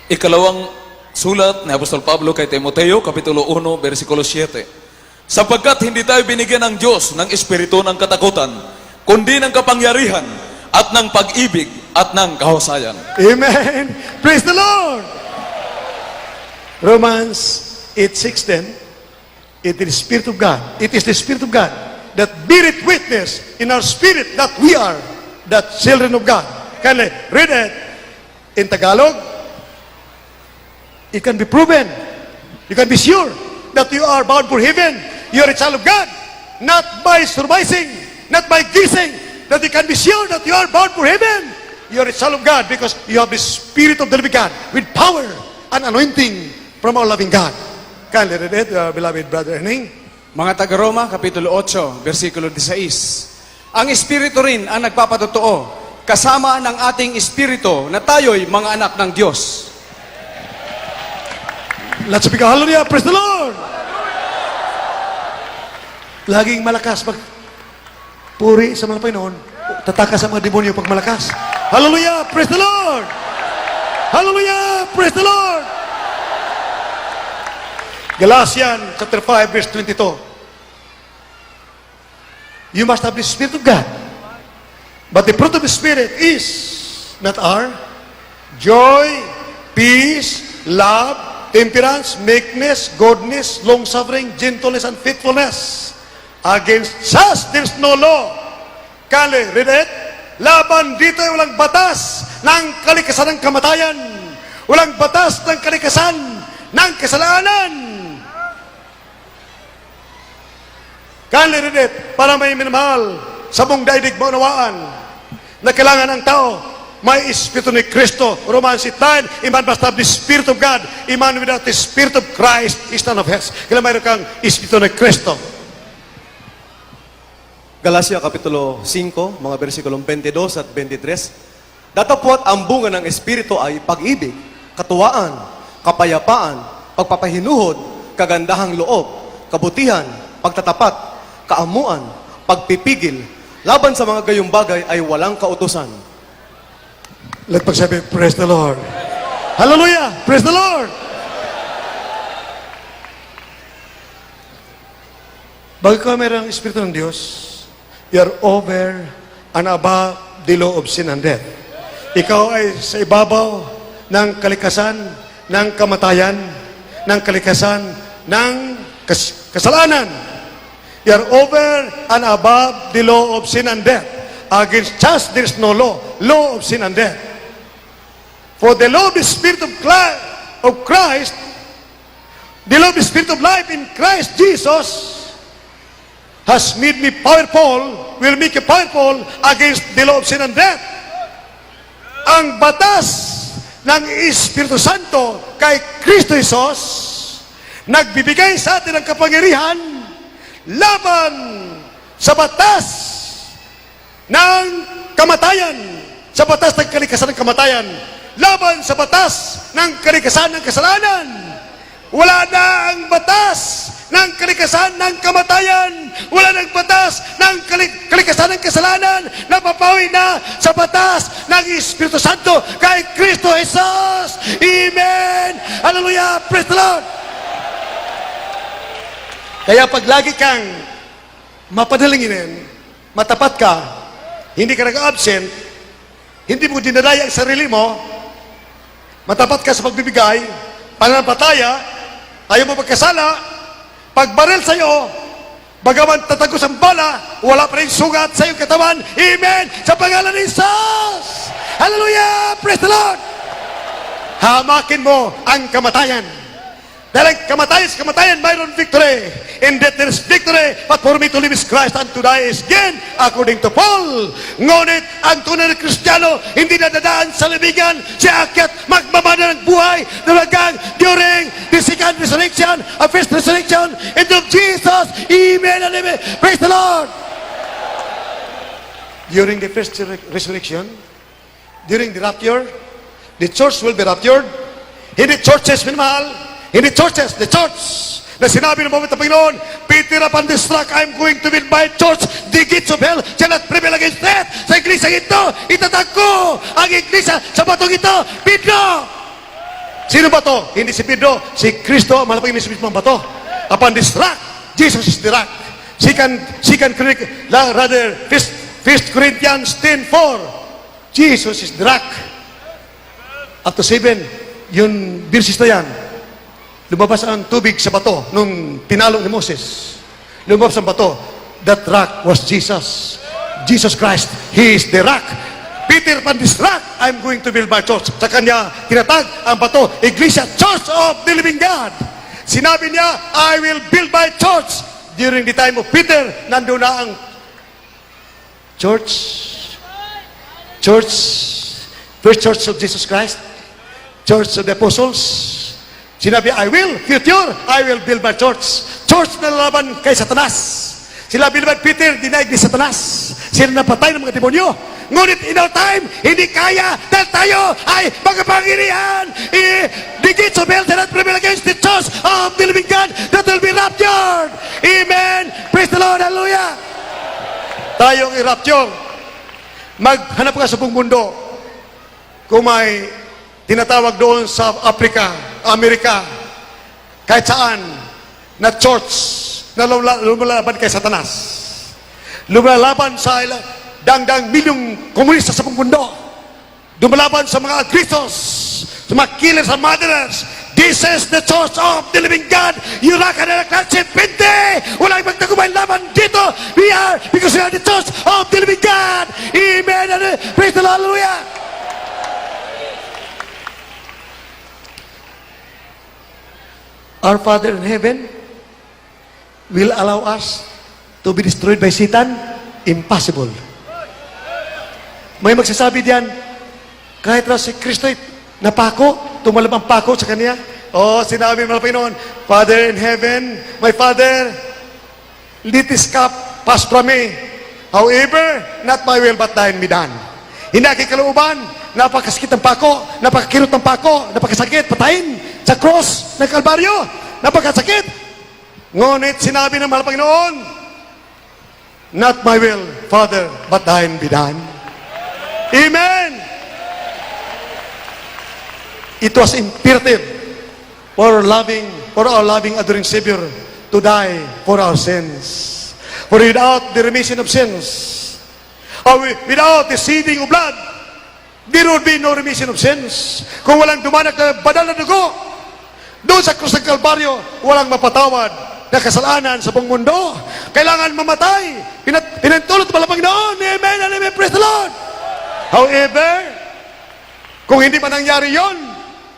[SPEAKER 4] Ikalawang sulat ni Apostol Pablo kay Timoteo, Kapitulo 1, versikulo 7. Sapagkat hindi tayo binigyan ng Diyos ng espiritu ng katakutan, kundi ng kapangyarihan at ng pag-ibig at ng kahusayan.
[SPEAKER 1] Amen. Praise the Lord. Romans 8:6-10. It is the Spirit of God. It is the Spirit of God that beareth witness in our spirit that we are the children of God. Can I read it in Tagalog? It can be proven. You can be sure that you are bound for heaven. You are a child of God. Not by surmising, not by guessing, that you can be sure that you are bound for heaven. You are a child of God because you have the Spirit of the living God with power and anointing from our loving God. Can you read it, beloved brother Henning?
[SPEAKER 6] Mga taga-Roma, Kapitulo 8, versikulo 16. Ang Espiritu rin ang nagpapatotoo, kasama ng ating Espiritu na tayo'y mga anak ng Diyos.
[SPEAKER 1] Let's speak hallelujah. Praise the Lord. Laging malakas pag puri sa mga Panginoon, tatakas sa mga demonyo pag malakas. Hallelujah. Praise the Lord. Hallelujah. Praise the Lord. Galatians chapter 5 verse 22. You must have the Spirit of God. But the fruit of the Spirit is not our joy, peace, love, temperance, meekness, goodness, long-suffering, gentleness, and faithfulness. Against such, there's no law. Kali, read it. Laban dito ay walang batas ng kalikasan ng kamatayan. Walang batas ng kalikasan ng kasalanan. Kali, read it. Para may minamahal sa buong daigdig maunawaan na kailangan ng tao may Espiritu ni Kristo. Romans 8:9, a man must have the Spirit of God. A man without the Spirit of Christ is none of his. Kailangan mayroon kang Espiritu ni Kristo.
[SPEAKER 3] Galacia Kapitulo 5, mga versikulong 22 at 23. Datapwat ang bunga ng Espiritu ay pag-ibig, katuwaan, kapayapaan, pagpapahinuhod, kagandahang loob, kabutihan, pagtatapat, kaamuan, pagpipigil. Laban sa mga gayong bagay ay walang kautusan.
[SPEAKER 1] Let pagsabi, praise the Lord. Hallelujah! Praise the Lord! Bago ka mayroong Espiritu ng Diyos, you are over and above the law of sin and death. Ikaw ay sa ibabaw ng kalikasan, ng kamatayan, ng kalikasan, ng kasalanan. You are over and above the law of sin and death. Against just there is no law. Law of sin and death. For the law of the Spirit of Christ, the law of the Spirit of life in Christ Jesus has made me powerful, will make you powerful against the law of sin and death. Ang batas ng Espiritu Santo kay Kristo Jesus, nagbibigay sa atin ng kapangyarihan laban sa batas ng kamatayan, sa batas ng kalikasan ng kamatayan, laban sa batas ng kalikasan ng kasalanan. Wala na ang batas ng kalikasan ng kamatayan. Wala nang batas ng kalikasan ng kasalanan. Napapawi na sa batas ng Espiritu Santo kay Kristo Jesus. Amen! Hallelujah! Praise the Lord! Kaya pag lagi kang mapadalinginin, matapat ka, hindi ka nag-absent, hindi mo dinadaya ang sarili mo, matapat ka sa pagbibigay, pananampalataya, ayaw mo magkasala, pagbaril sa'yo, bagaman tatagos ang bala, wala pa rin sugat sa iyong katawan. Amen! Sa pangalan ni Jesus! Hallelujah! Praise the Lord! Hamakin mo ang kamatayan. Dahil ang kamatayan, mayroon victory. In death there is victory, but for me to live is Christ and to die is gain, according to Paul. Ngunit ang tunay na Kristiyano, hindi nadadaan sa libigan, siya akyat magmamana ng buhay na wagang during the second resurrection, a first resurrection, in the name of Jesus. Amen and amen. Praise the Lord. During the first resurrection, during the rapture, the church will be raptured. Hindi churches, minamahal. Hindi churches, the church. Na sinabi ng mga Panginoon, Peter, upon this rock, I'm going to build my church. The gates of hell shall not prevail against that. Sa iglesia ito, itatag ko ang iglesia sa batong ito. Pedro! Sino ba to? Hindi si Pedro, si Kristo, malapagin ni mismong bato. Upon this rock, Jesus is the rock. First Corinthians 10:4, Jesus is the rock. Up to 7, yung verses na yan, lumabas ang tubig sa bato nung tinalo ni Moses. Lumabas ang bato. That rock was Jesus. Jesus Christ. He is the rock. Peter, upon this rock, I'm going to build my church. Sa kanya, tinatag ang bato, Iglesia, Church of the Living God. Sinabi niya, I will build my church. During the time of Peter, nandun na ang church, First Church of Jesus Christ, Church of the Apostles. Sinabi, I will build my church. Church na lalaban kay Satanas. Sila naman Peter, dinaig ni Satanas. Sila napatay ng mga demonyo. Ngunit in our time, hindi kaya dahil tayo ay mga pangyarihan. The gates of hell shall not prevail against the church of the living God that will be raptured. Amen. Praise the Lord. Hallelujah. Tayong i-rapture. Maghanap ka sa buong mundo. Kung may tinatawag doon sa Africa, Amerika, kahit saan, na church na lumalaban kay Satanas. Lumalaban sa dangdang milyong komunista sa buong mundo. Lumalaban sa mga agrisos, sa mga killers, sa murderers. This is the church of the living God. Yurakan na klase 20. Walang magtagumay laban dito. Because we are the church of the living God. Amen. And praise the Lord. Hallelujah. Our Father in heaven will allow us to be destroyed by Satan? Impossible. May magsasabi diyan, kahit raw si Kristo napako, tumalab ang pako sa kanya. Sinabi ng Panginoon, Father in heaven, my Father, let this cup pass from me. However, not my will but thine be done. Hindi aking kalooban, napakasakit ng pako, napakakirot ng pako, napakasakit, patayin sa cross ng Kalbaryo, napakasakit. Ngunit sinabi ng mahal Panginoon, not my will, Father, but thine be done. Amen. It was imperative for our loving, adoring Savior to die for our sins. For without the remission of sins, or without the shedding of blood, there would be no remission of sins. Kung walang dumanak na banal na dugo, doon sa krus ng Kalbaryo, walang mapatawad na kasalanan sa buong mundo. Kailangan mamatay. Pinantulot ng Panginoon. Amen and amen. Praise the Lord. However, kung hindi pa nangyari yon,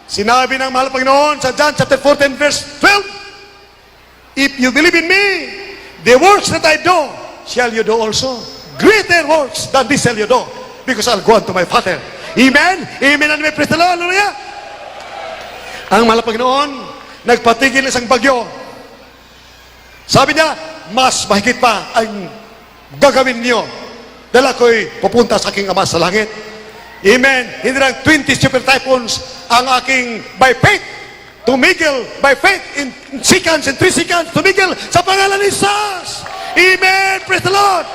[SPEAKER 1] sinabi ng mahal Panginoon sa John chapter 14 verse 12, if you believe in me, the works that I do, shall you do also. Greater works than this shall you do, because I'll go unto my Father. Amen? Amen and amen. Praise the Lord. Hallelujah. Ang mahal Panginoon, nagpatigil isang bagyo. Sabi niya, mas mahigit pa ang gagawin niyo dahil ako'y pupunta sa aking Ama sa langit. Amen. Hindi lang 20 super typhoons ang aking by faith, tumigil by faith in seconds, in 3 seconds, tumigil sa pangalan ni Jesus. Amen. Praise the Lord.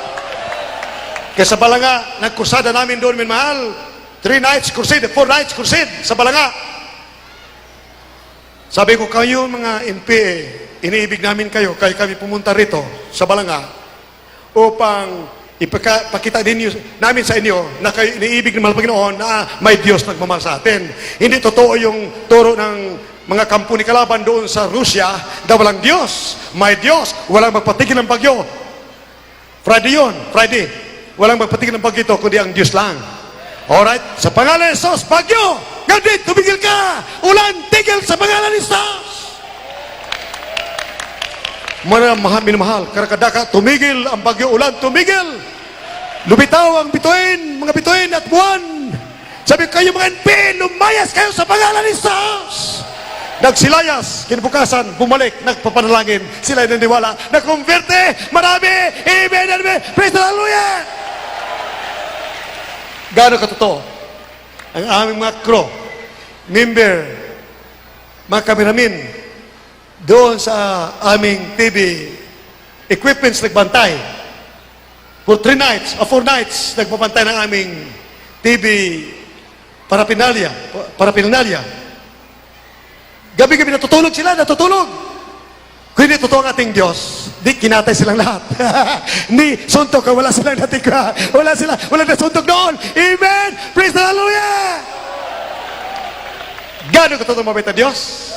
[SPEAKER 1] Kaya sa Balanga, nagkursada namin doon, minmahal. 3 nights crusade, 4 nights crusade sa Balanga. Sabi ko, kayo mga NPA, iniibig namin kayo, kaya kami pumunta rito sa Balanga upang ipakita din namin sa inyo na kayo iniibig ng Panginoon na may Diyos nagmamahal sa atin. Hindi totoo yung turo ng mga kampo ni kalaban doon sa Russia na walang Diyos. May Diyos, walang magpatigil ng bagyo. Friday yun, Friday. Walang magpatigil ng bagyo ito, kundi ang Diyos lang. Alright, sa pangalan ni Jesus, bagyo! Ganit, tumigil ka! Ulan, tigil sa pangalan ni Jesus! Minamahal, karakadaka, tumigil ang bagyo, ulan, tumigil! Lumitaw ang bituin, mga bituin at buwan! Sabi kayo mga NP, lumayas kayo sa pangalan ni Jesus! Nagsilayas, kinabukasan, bumalik, nagpapanalangin, sila ay naniwala, nakonverte, marami, amen, amen, praise the hallelujah! Gano'ng katotoo? Ang aming mga crew, member mga kameramin, doon sa aming TV equipments nagbantay. For 3 nights, o 4 nights, nagbabantay ng aming TV paraphernalia. Gabi-gabi natutulog sila, natutulog. Kung hindi totoo ang ating Diyos, di kinatay silang lahat. Ni suntok, wala silang natikwa. Wala na suntok doon. Amen! Praise the Hallelujah! Gano'n ka totoo mabait na Diyos?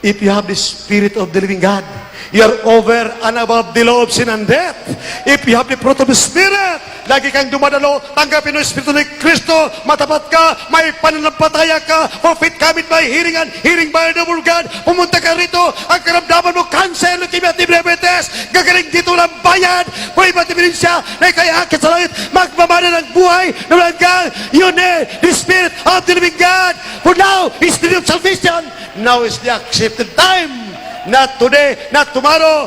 [SPEAKER 1] If you have the Spirit of the living God, you are over and above the law of sin and death. If you have the fruit of the Spirit, lagi kang dumadalo, tanggapin mo yung Espiritu ni Kristo, matapat ka, may pananampalataya ka, for faith cometh by hearing and hearing by the word of God. Pumunta ka rito, ang karamdaman mo, cancer, leukemia, diabetes, gagaling dito ng bayan, kung iba't ibig siya, na kaya akit sa langit, magmamana ng buhay, na walang God, you need the Spirit of the living God. For now, is the day of salvation. Now is the accepted time. Not today, not tomorrow,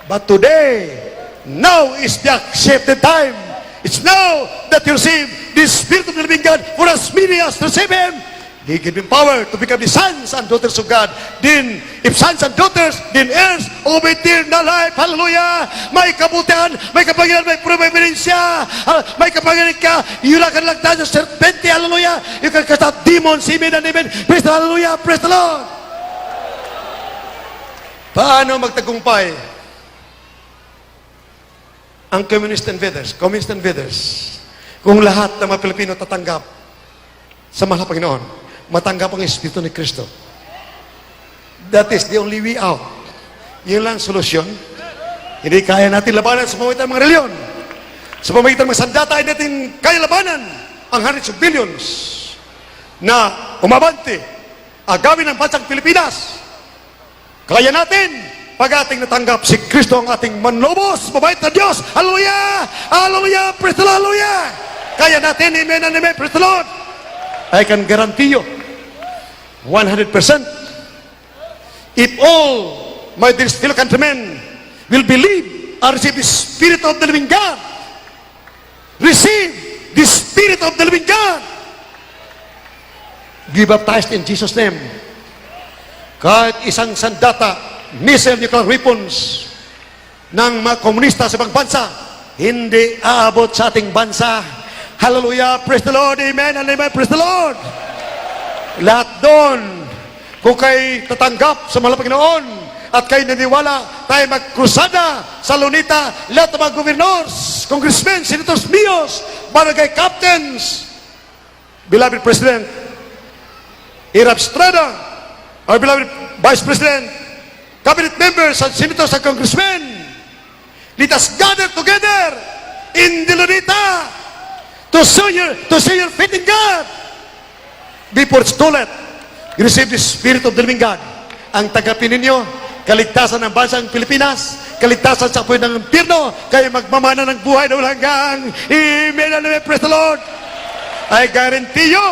[SPEAKER 1] but today. Now is the accepted time. It's now that you receive the Spirit of the living God. For as many as receive Him, He gave him power to become the sons and daughters of God. Then, if sons and daughters, then heirs of eternal life. Hallelujah! May kabutihan, may kapangyarihan, may providensya, may kapangyarihan ka. Yula ka lang tayo sa serpente. Hallelujah! You can cast out demons. Amen and amen. Praise the Hallelujah. Praise the Lord. Paano magtagumpay ang communist invaders, kung lahat ng mga Pilipino tatanggap sa mahal na Panginoon, matanggap ang Espiritu ni Kristo? That is the only way out. Yun lang solusyon. Hindi kaya natin labanan sa pamamagitan ng mga reliyon. Sa pamamagitan ng mga sandata, hindi natin kaya labanan ang hundreds of billions na umabante agawin ng bansang Pilipinas. Kaya natin pag ating natanggap si Kristo ang ating manlobos, mabait na Diyos. Hallelujah! Hallelujah! Praise the Lord! Hallelujah! Kaya natin, amen and amen. Praise the Lord! I can guarantee you 100%, if all my dear fellow countrymen will believe and receive the Spirit of the living God, receive the Spirit of the living God, be baptized in Jesus' name. Kahit isang sandata, missile nuclear weapons ng mga komunista sa ibang bansa, hindi aabot sa ating bansa. Hallelujah, praise the Lord, amen and amen, praise the Lord. Lahat doon, kung kayo tatanggap sa mahal na Panginoon at kayo naniwala, tayo magkrusada sa Lunita, lahat ng mga governors, congressmen, senators, mayors, barangay captains, beloved President Irap Estrada, our beloved Vice President, cabinet members and senators and congressmen, let us gather together in the Lunita to show your faith in God. Before it's too late, you receive the Spirit of the living God. Ang tagapin ninyo, kaligtasan ng bansang Pilipinas, kaligtasan sa apoy ng impyerno, kayo magmamana ng buhay na walang hanggan. Amen and amen, praise the Lord. I guarantee you,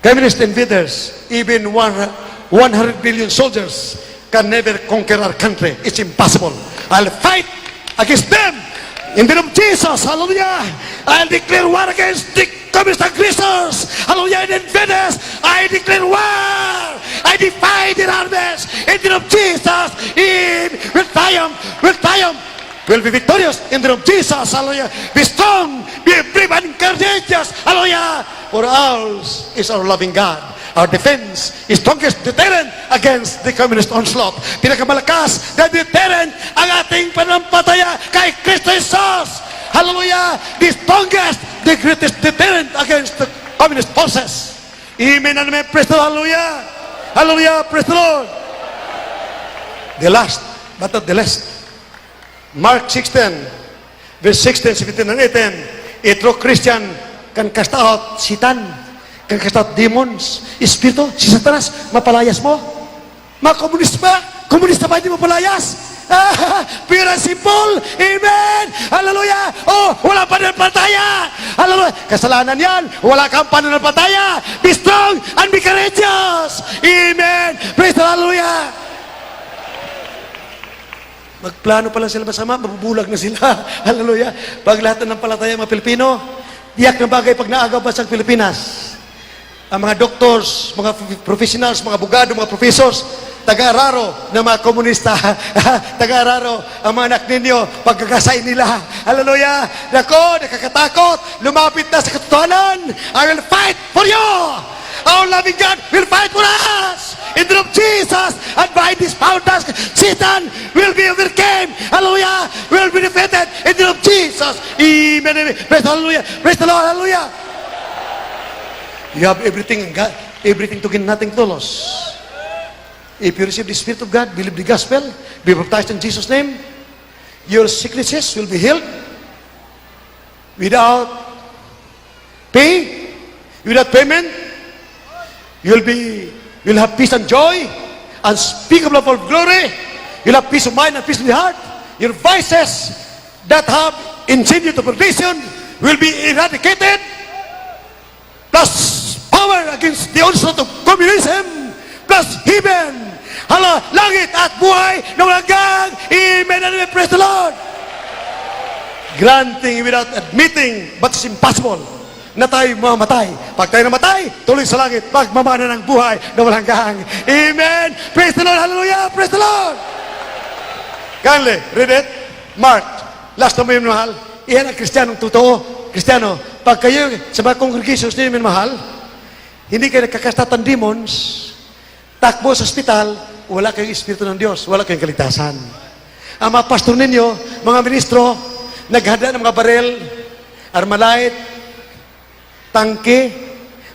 [SPEAKER 1] communist invaders, even 100 billion soldiers can never conquer our country. It's impossible. I'll fight against them in the name of Jesus. Hallelujah. I'll declare war against the communist aggressors. Hallelujah. In invaders, I declare war. I defy their armies in the name of Jesus. We'll triumph. We'll triumph. We'll be victorious in the name of Jesus. Hallelujah. Be strong, be brave and courageous. Hallelujah. For ours is our loving God. Our defense is strongest deterrent against the communist onslaught. Pinakamalakas na deterrent ang ating panampalataya kay Kristo Jesus. Hallelujah. The strongest, the greatest deterrent against the communist forces. Amen and amen. Praise the Lord. Hallelujah. Hallelujah. Praise the Lord. The last, but not the least. Mark 16, verse 16, 17, and 18. A true Christian can cast out Satan, can cast out demons, espiritu, si Satanas, mapalayas mo. Mga komunista ba hindi mapalayas? Pure and simple. Amen. Hallelujah. Oh, wala pananampalataya. Hallelujah. Kasalanan yan. Wala kang pananampalataya. Be strong and be courageous. Amen. Praise the Hallelujah. Magplano pa lang sila masama, mabubulag na sila. Hallelujah. Pag lahat ng palataya mga Pilipino, Tiyak na bagay pag naagaw ba sa Pilipinas. Ang mga doctors, mga professionals, mga abogado, mga professors, taga-araro ng mga komunista, taga-araro ang mga anak ninyo, pagkakasay nila. Hallelujah! Nako, nakakatakot, lumapit na sa katotohanan. I will fight for you! Our loving God will fight for us! In the name of Jesus, and by this power task, Satan will be overcome. Hallelujah! Will be defeated in the name of Jesus. Amen. Praise the Hallelujah. Praise the Lord. Hallelujah. You have everything in God, everything to gain, nothing to lose. If you receive the Spirit of God, believe the gospel, be baptized in Jesus' name, your sicknesses will be healed without pay, without payment. You'll have peace and joy, unspeakable of glory. You'll have peace of mind and peace in the heart. Your vices that have incited you to perdition will be eradicated. Plus power against the onslaught of communism. Plus heaven. Hala, langit at buhay na walang hanggan. Amen and amen. Praise the Lord. Granting without admitting, but it's impossible na tayo mamatay. Pag tayo namatay, tuloy sa langit. Pagmamana ng buhay na walang hanggan. Amen. Praise the Lord. Hallelujah. Praise the Lord. Kindly, read it. Mark. Last na mo yung mahal. Iyan ang Kristiyanong totoo. Kristiyano, pag kayo sa mga congregations ninyo yung mahal, hindi kayo nakakastatan demons, takbo sa ospital, wala kayong Espiritu ng Diyos, wala kayong kaligtasan. Ang mga pastor ninyo, mga ministro, naghanda ng mga barel, armalite, tangke,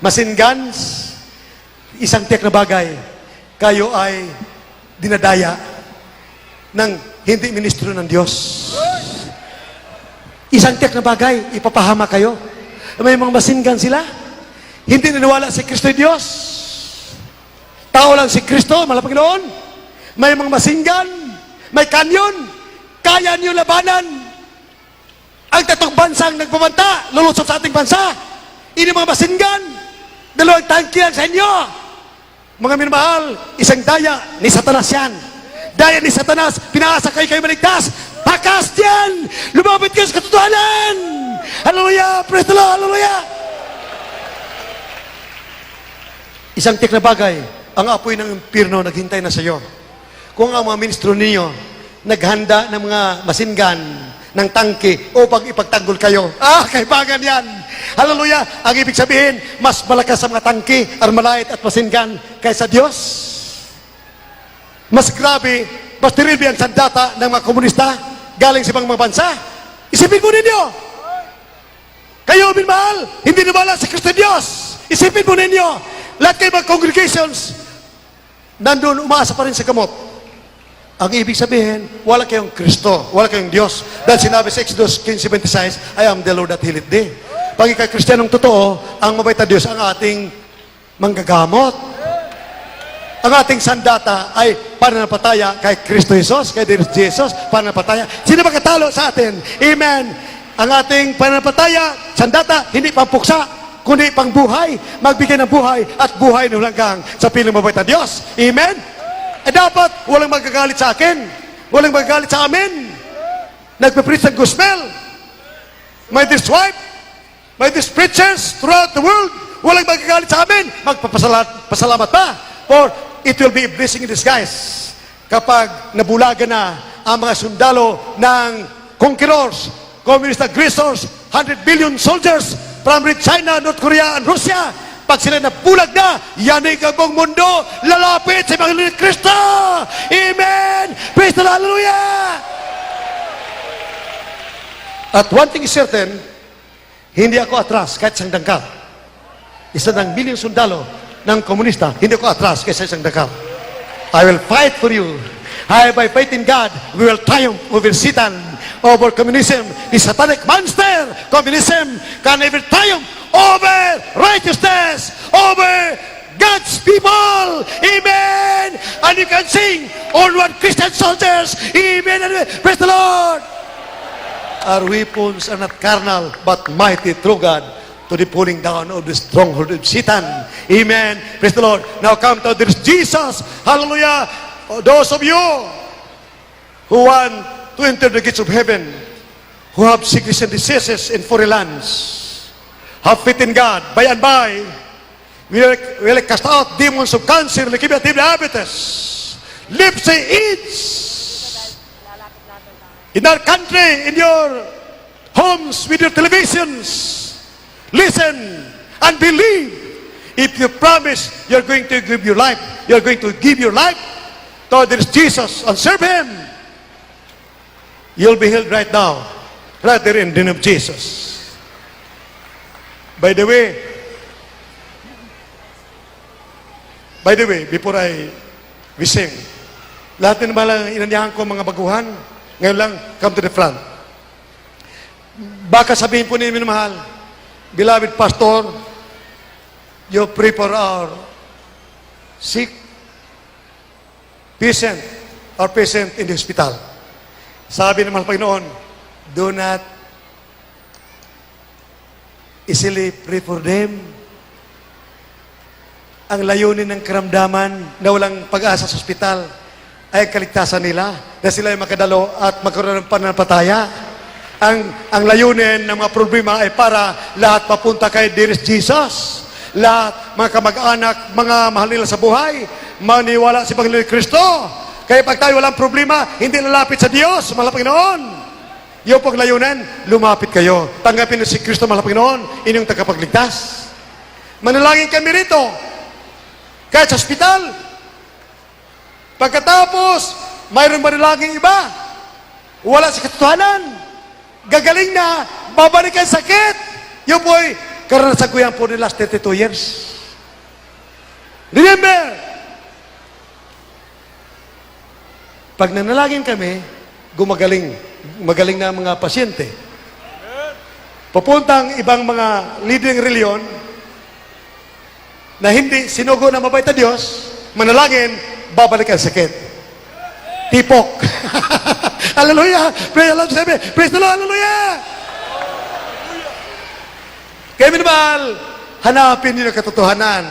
[SPEAKER 1] machine guns, isang tiyak na bagay, kayo ay dinadaya ng hindi ministro ng Diyos. Isang tiyak na bagay, ipapahama kayo. May mga machine gun sila, hindi naniwala si Kristo ay Diyos. Tao lang si Kristo, mahal na Panginoon. May mga machine gun, may kanyon, kaya niyo labanan ang tatong bansang nagpabanta, lulusot sa ating bansa. Ini mga machine gun, dalawang tangke lang sa inyo. Mga minamahal, isang daya ni Satanas yan. Daya ni Satanas, pinaasa kayo maligtas. Takas yan! Lumapit kayo sa katotohanan! Hallelujah! Praise the Lord! Hallelujah! Isang tiyak na bagay, ang apoy ng impyerno naghintay na sa iyo. Kung ang mga ministro ninyo naghanda ng mga machine gun, ng tangke, upang ipagtanggol kayo. Kaibagan yan! Hallelujah! Ang ibig sabihin, mas malakas sa mga tangke, armalite at machine gun kaysa Diyos. Mas grabe, mas terrible ang sandata ng mga komunista galing sa ibang mga bansa. Isipin mo ninyo, kayo minmahal, hindi nawala sa Kristo Diyos. Isipin mo ninyo, lahat kayo mga congregations, nandun umaasa pa rin sa gamot. Ang ibig sabihin, wala kayong Kristo, wala kayong Diyos. Dahil sinabi sa Exodus 15:26, I am the Lord that healeth thee. Pag ikay Kristiyanong totoo, ang mabait na Diyos ang ating manggagamot. Ang ating sandata ay pananampataya kay Kristo Jesus, kay Jesus, pananampataya. Sino ba katalo sa atin? Amen. Ang ating pananampataya, sandata, hindi pampuksa, kundi pangbuhay. Magbigay ng buhay at buhay ng hanggang sa piling mabait na Diyos. Amen. Dapat walang magagalit sa akin. Walang magagalit sa amin. Nagpe-preach ng gospel. May this wife, may these preachers throughout the world. Walang magagalit sa amin. Magpapasalamat pa. For it will be a blessing in disguise kapag nabulagan na ang mga sundalo ng conquerors, communist aggressors, 100 billion soldiers from China, North Korea, and Russia. Pag sila nabulag na, yanig ang buong mundo, lalapit sa Panginoon ni Kristo. Amen! Praise the Lord! Hallelujah! At one thing is certain, hindi ako atras kahit isang dangkal. Isa ng bilyong sundalo ng komunista, hindi ko atras kaysa isang dangkal. I will fight for you. By faith in God, we will triumph over Satan, over communism. The satanic monster, communism, can never triumph over righteousness, over God's people. Amen. And you can sing, all one Christian soldiers. Amen. Praise the Lord. Our weapons are not carnal, but mighty through God to the pulling down of the stronghold of Satan. Amen. Praise the Lord. Now come to this Jesus. Hallelujah. Those of you who want to enter the gates of heaven, who have sickness and diseases in foreign lands, have faith in God. By and by, we will cast out demons of cancer, leukemia, diabetes, lips and AIDS. In our country, in your homes, with your televisions, listen and believe. If you promise you're going to give your life, you're going to give your life to this Jesus and serve Him, you'll be healed right now, right there in the name of Jesus. By the way, before we sing, lahat din naman inanyahan ko mga baguhan, ngayon lang, come to the front. Baka sabihin po ninyo, mahal, beloved pastor, you pray for our sick patient in the hospital. Sabi ng Panginoon, do not easily pray for them. Ang layunin ng karamdaman na walang pag-asa sa hospital ay kaligtasan nila na sila ay makadalo at magkaroon ng pananampalataya. Ang layunin ng mga problema ay para lahat papunta kay Dearest Jesus. Lahat, mga kamag-anak, mga mahal nila sa buhay, maniwala si Panginoon Kristo. Kaya pag tayo walang problema, hindi lalapit sa Diyos, mahal na Panginoon. Yung pong layunan, lumapit kayo. Tanggapin niyo si Kristo, mahal na Panginoon, inyong tagapagligtas. Manalangin kami rito. Kahit sa ospital. Pagkatapos, mayroon manalangin iba. Wala sa katotohanan. Gagaling na, babalik ang sakit. Yung po'y karanasan ko yan for the last 32 years. Remember, pag nanalangin kami, magaling na ang mga pasyente. Papuntang ibang mga leading reliyon na hindi sinugo na mabait na Diyos, manalangin, babalik ang sakit. Tipok. Hallelujah! Praise the Lord! Praise the Lord! Hallelujah! Kaya minamahal, hanapin niyo ang katotohanan.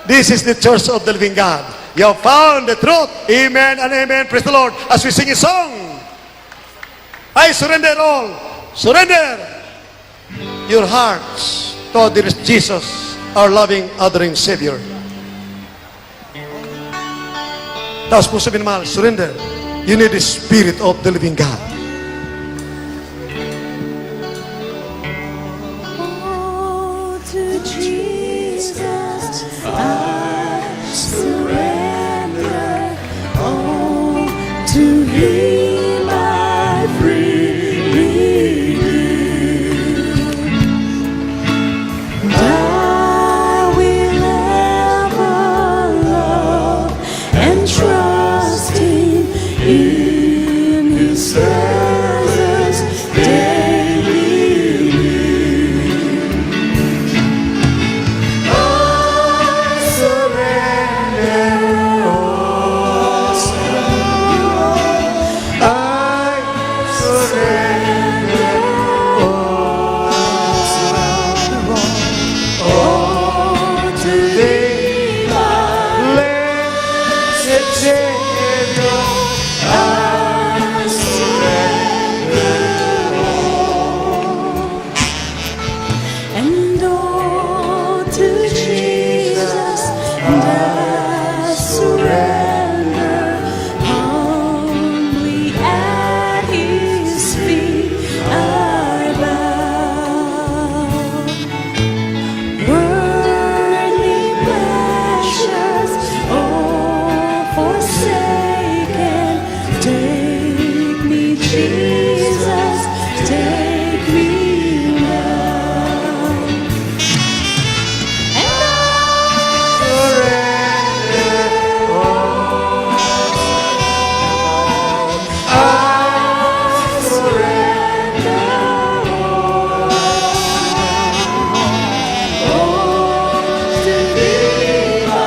[SPEAKER 1] This is the church of the living God. You have found the truth. Amen and amen. Praise the Lord. As we sing a song, I surrender all. Surrender your hearts to dearest Jesus, our loving, adoring Savior. Tapos po sabihin naman, surrender. You need the Spirit of the living God.
[SPEAKER 7] Oh, to Jesus I surrender. Oh, to Him I freely give. I will ever love and trust Him in His presence daily. I surrender all. I surrender all to Thee, my blessed Savior. I surrender all, and all to Jesus, and I surrender humbly at His feet I bow. Worldly pleasures all forsaken, take me, Jesus, take me now. And I surrender all. I surrender all to Thee, my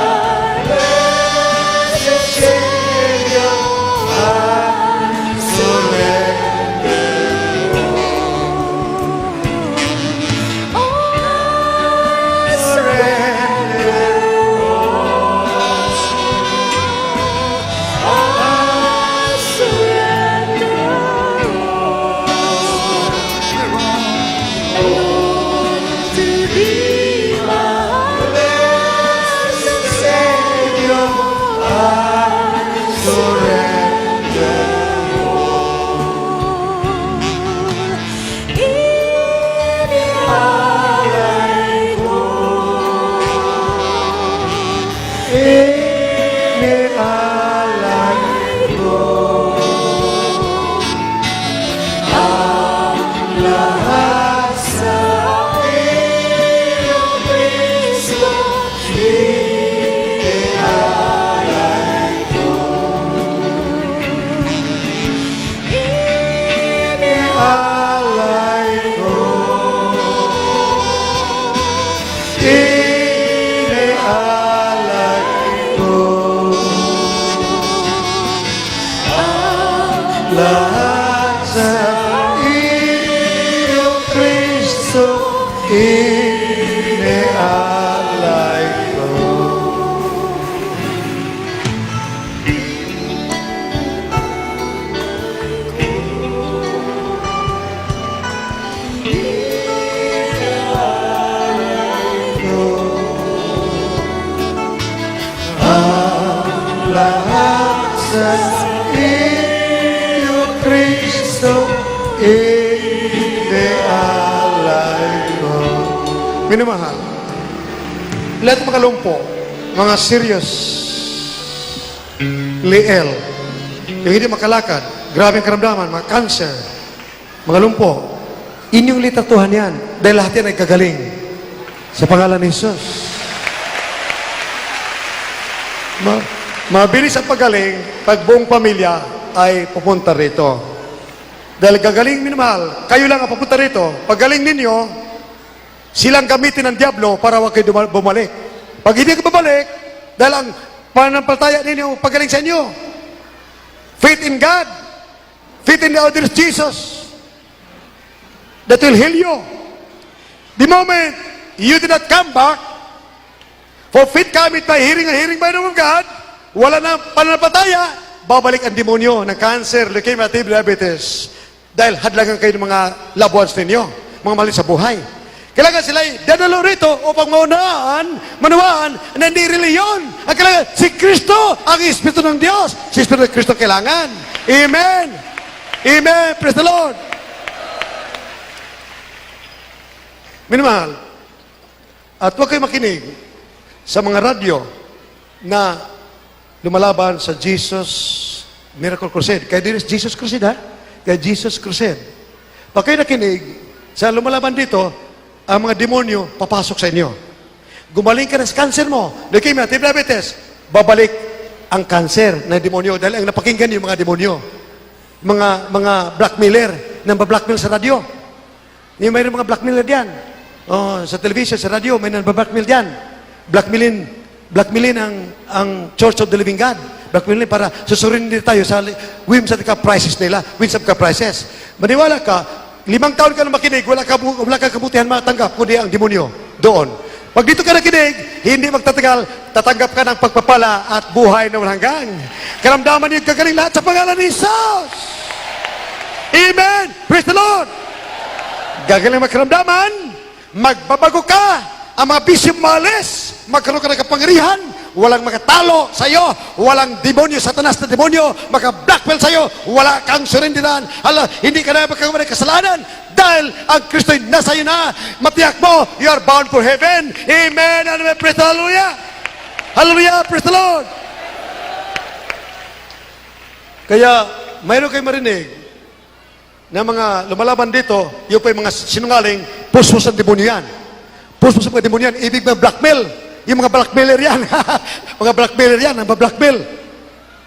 [SPEAKER 7] blessed Savior. I surrender all. I surrender all. I surrender all to Thee.
[SPEAKER 1] Inialay ko. Minamahal, lahat ng mga lumpo, mga serious, liel, yung hindi makalakad, grabing karamdaman, mga cancer, mga lumpo, inyong litatuhan yan dahil lahat yan ay gagaling sa pangalan ni Jesus. Mabilis ang pagaling pag buong pamilya ay pupunta rito. Dahil gagaling minamahal, kayo lang ang pupunta rito. Pagaling ninyo, silang gamitin ng diablo para huwag kayo bumalik. Pag hindi ka babalik, dahil ang pananampalataya ninyo pagaling sa inyo. Faith in God, faith in the Lord Jesus, that will heal you. The moment you did not come back, for faith cometh by hearing and hearing by the word of God, wala na pananampalataya, babalik ang demonyo ng cancer, leukemia, diabetes. Dahil hadlangan kayo ng mga loved ones ninyo, mga mahal sa buhay. Kailangan sila dadalo rito upang manawaan na hindi reliyon. Ang kailangan, si Kristo, ang Espiritu ng Diyos. Si Espiritu ng Kristo kailangan. Amen. Amen. Praise the Lord. Minamahal, at huwag kayo makinig sa mga radyo na lumalaban sa Jesus Miracle Crusade. Kaya din Jesus Crusade, ha? Kaya Jesus Crusade. Pag kayo nakinig sa lumalaban dito, ang mga demonyo papasok sa inyo. Gumaling ka na sa cancer mo, leukemia, diabetes, babalik ang cancer ng demonyo dahil ang napakinggan yung mga demonyo. Mga blackmailer na blackmail sa radyo. Yung mayroon mga blackmailer diyan. Oh, sa television, sa radyo, may nabablackmail diyan. Blackmailin ang Church of the Living God. Blackmailin para susurin nila tayo sa whims at prices nila. Whims at prices. Maniwala ka, 5 taon ka na makinig, wala ka kabutihan matanggap, kundi ang demonyo doon. Pag dito ka nakinig, hindi magtatagal, tatanggap ka ng pagpapala at buhay na walang hanggan. Karamdaman niyo gagaling lahat sa pangalan ni Jesus. Amen! Praise the Lord! Gagaling magkaramdaman, magbabago ka, ang mga bisyo malis, magkaroon ka ng kapangyarihan, walang makatalo sa iyo, walang demonyo, satanas na demonyo, maka-blackmail sa iyo, wala kang surindiran, hindi ka na magkagawa ng kasalanan, dahil ang Kristo'y nasa iyo na, matiyak mo, you are bound for heaven. Amen, and praise the Hallelujah. Hallelujah, praise the Lord. Kaya, mayroon kayo marinig na mga lumalaban dito, yung pa yung mga sinungaling, puspos ang demonyo yan. Puspos ang demonyo yan, ibig mga blackmail. Yung mga blackmailer yan. Mga blackmailer yan, ang blackmail.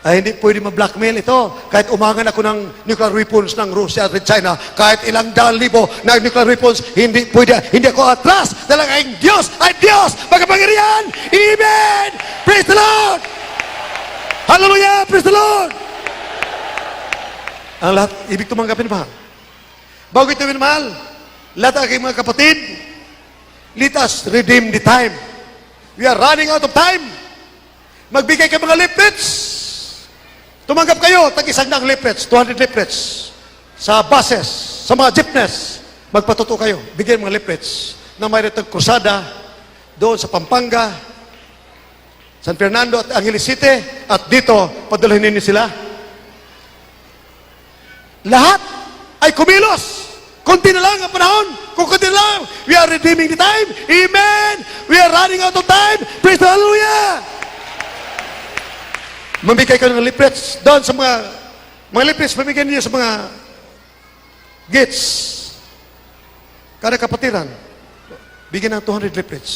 [SPEAKER 1] Ay, hindi pwede ma-blackmail ito. Kahit umangan ako ng nuclear weapons ng Russia at China, kahit ilang daan libo na nuclear weapons, hindi pwede, hindi ako atras. Dahil ang Diyos ay Diyos, magapangyarihan. Amen! Praise the Lord! Hallelujah! Praise the Lord! Ang lahat, ibig tumanggapin mahal. Bago ito minamahal, lahat ang aking mga kapatid, let us redeem the time. We are running out of time. Magbigay kayo mga leaflets. Tumanggap kayo, tag-isang ng leaflets, 200 leaflets. Sa buses, sa mga jeepneys, magpatuto kayo. Bigyan mga leaflets na mayroon itong krusada doon sa Pampanga, San Fernando at Angeles City, at dito, padalhin ninyo sila. Lahat ay kumilos. Kunti na lang ang panahon. Kung kunti na lang, we are redeeming the time. Amen. We are running out of time. Praise the Hallelujah. Mamigay ka ng leaflets doon sa mga leaflets, mamigay niyo sa mga gates. Kada kapatiran, bigyan ng 200 leaflets.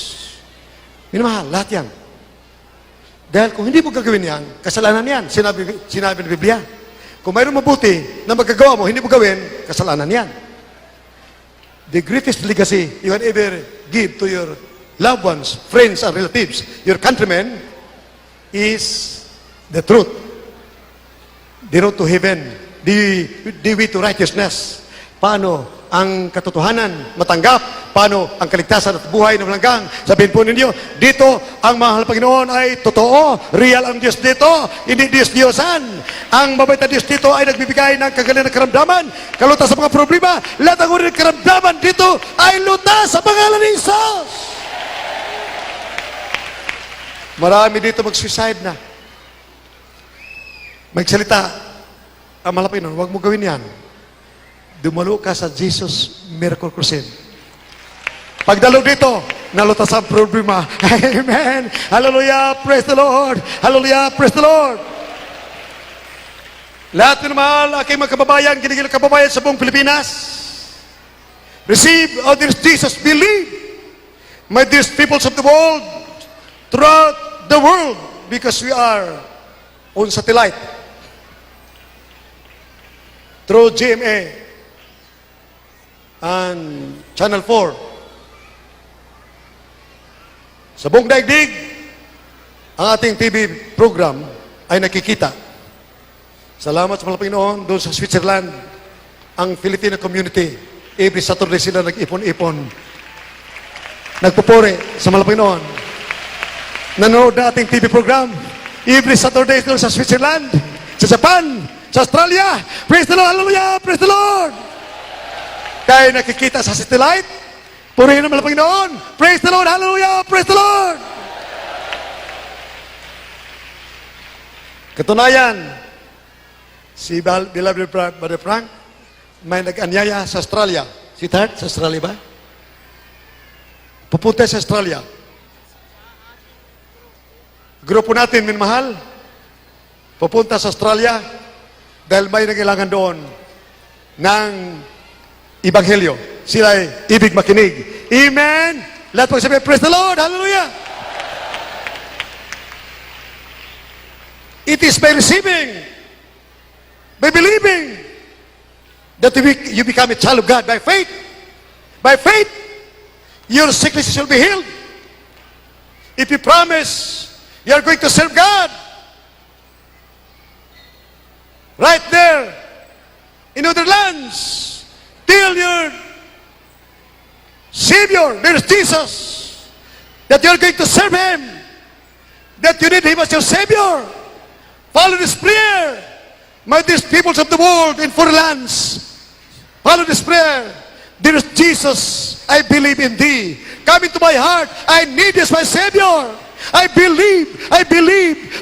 [SPEAKER 1] Minamahal, lahat yan. Dahil kung hindi mo gagawin yan, kasalanan yan. Sinabi ng Biblia. Kung mayroong mabuti na magagawa mo, hindi mo gawin, kasalanan yan. The greatest legacy you can ever give to your loved ones, friends, and relatives, your countrymen, is the truth. The road to heaven, the way to righteousness. Paano ang katotohanan matanggap? Paano ang kaligtasan at buhay ng langgang? Sabihin po ninyo, dito ang mahal na Panginoon ay totoo. Real ang Diyos dito, hindi Diyos-Diyosan. Ang mabait na Diyos dito ay nagbibigay ng kagalingan ng karamdaman, kalutas sa mga problema. Lahat ng uri ng karamdaman dito ay lutas sa pangalan ni Jesus. Marami dito mag-suicide na. Magsalita, ang mahal na Panginoon, huwag mo gawin yan. dumalo ka sa Jesus Miracle Crusade. Pagdalo dito, nalutas ang problema. Amen. Hallelujah. Praise the Lord. Hallelujah. Praise the Lord. Lahat ng mahal, aking mga kababayan, kinikilang kababayan sa buong Pilipinas, receive of this Jesus, believe, my dear peoples of the world, throughout the world, because we are on satellite, through GMA and Channel 4. Sa buong daigdig, ang ating TV program ay nakikita. Salamat sa mga Panginoon doon sa Switzerland, ang Filipino community. Every Saturday sila nag-ipon-ipon. Nagpupuri sa mga Panginoon. Nanonood na ating TV program. Every Saturday doon sa Switzerland, sa Japan, sa Australia. Praise the Lord, hallelujah, praise the Lord. Kaya nakikita sa satellite, purihin naman ang Panginoon. Praise the Lord, hallelujah, praise the Lord. Katunayan, si beloved Brother Frank, may nag-anyaya sa Australia. Si Tart, sa Australia ba? Pupunta sa Australia. Grupo natin, minmahal, pupunta sa Australia dahil may nangailangan doon ng Ebanghelyo. Sila ay ibig makinig. Amen! Lahat po sabihin, praise the Lord! Hallelujah! It is by receiving, by believing, that you become a child of God by faith. By faith, your sicknesses will be healed. If you promise, you are going to serve God. Right there, in other lands, till your Savior, there is Jesus, that you are going to serve Him, that you need Him as your Savior. Follow this prayer, my dear peoples of the world in foreign lands. Follow this prayer. Dear Jesus, I believe in Thee. Come into my heart. I need this, my Savior. I believe.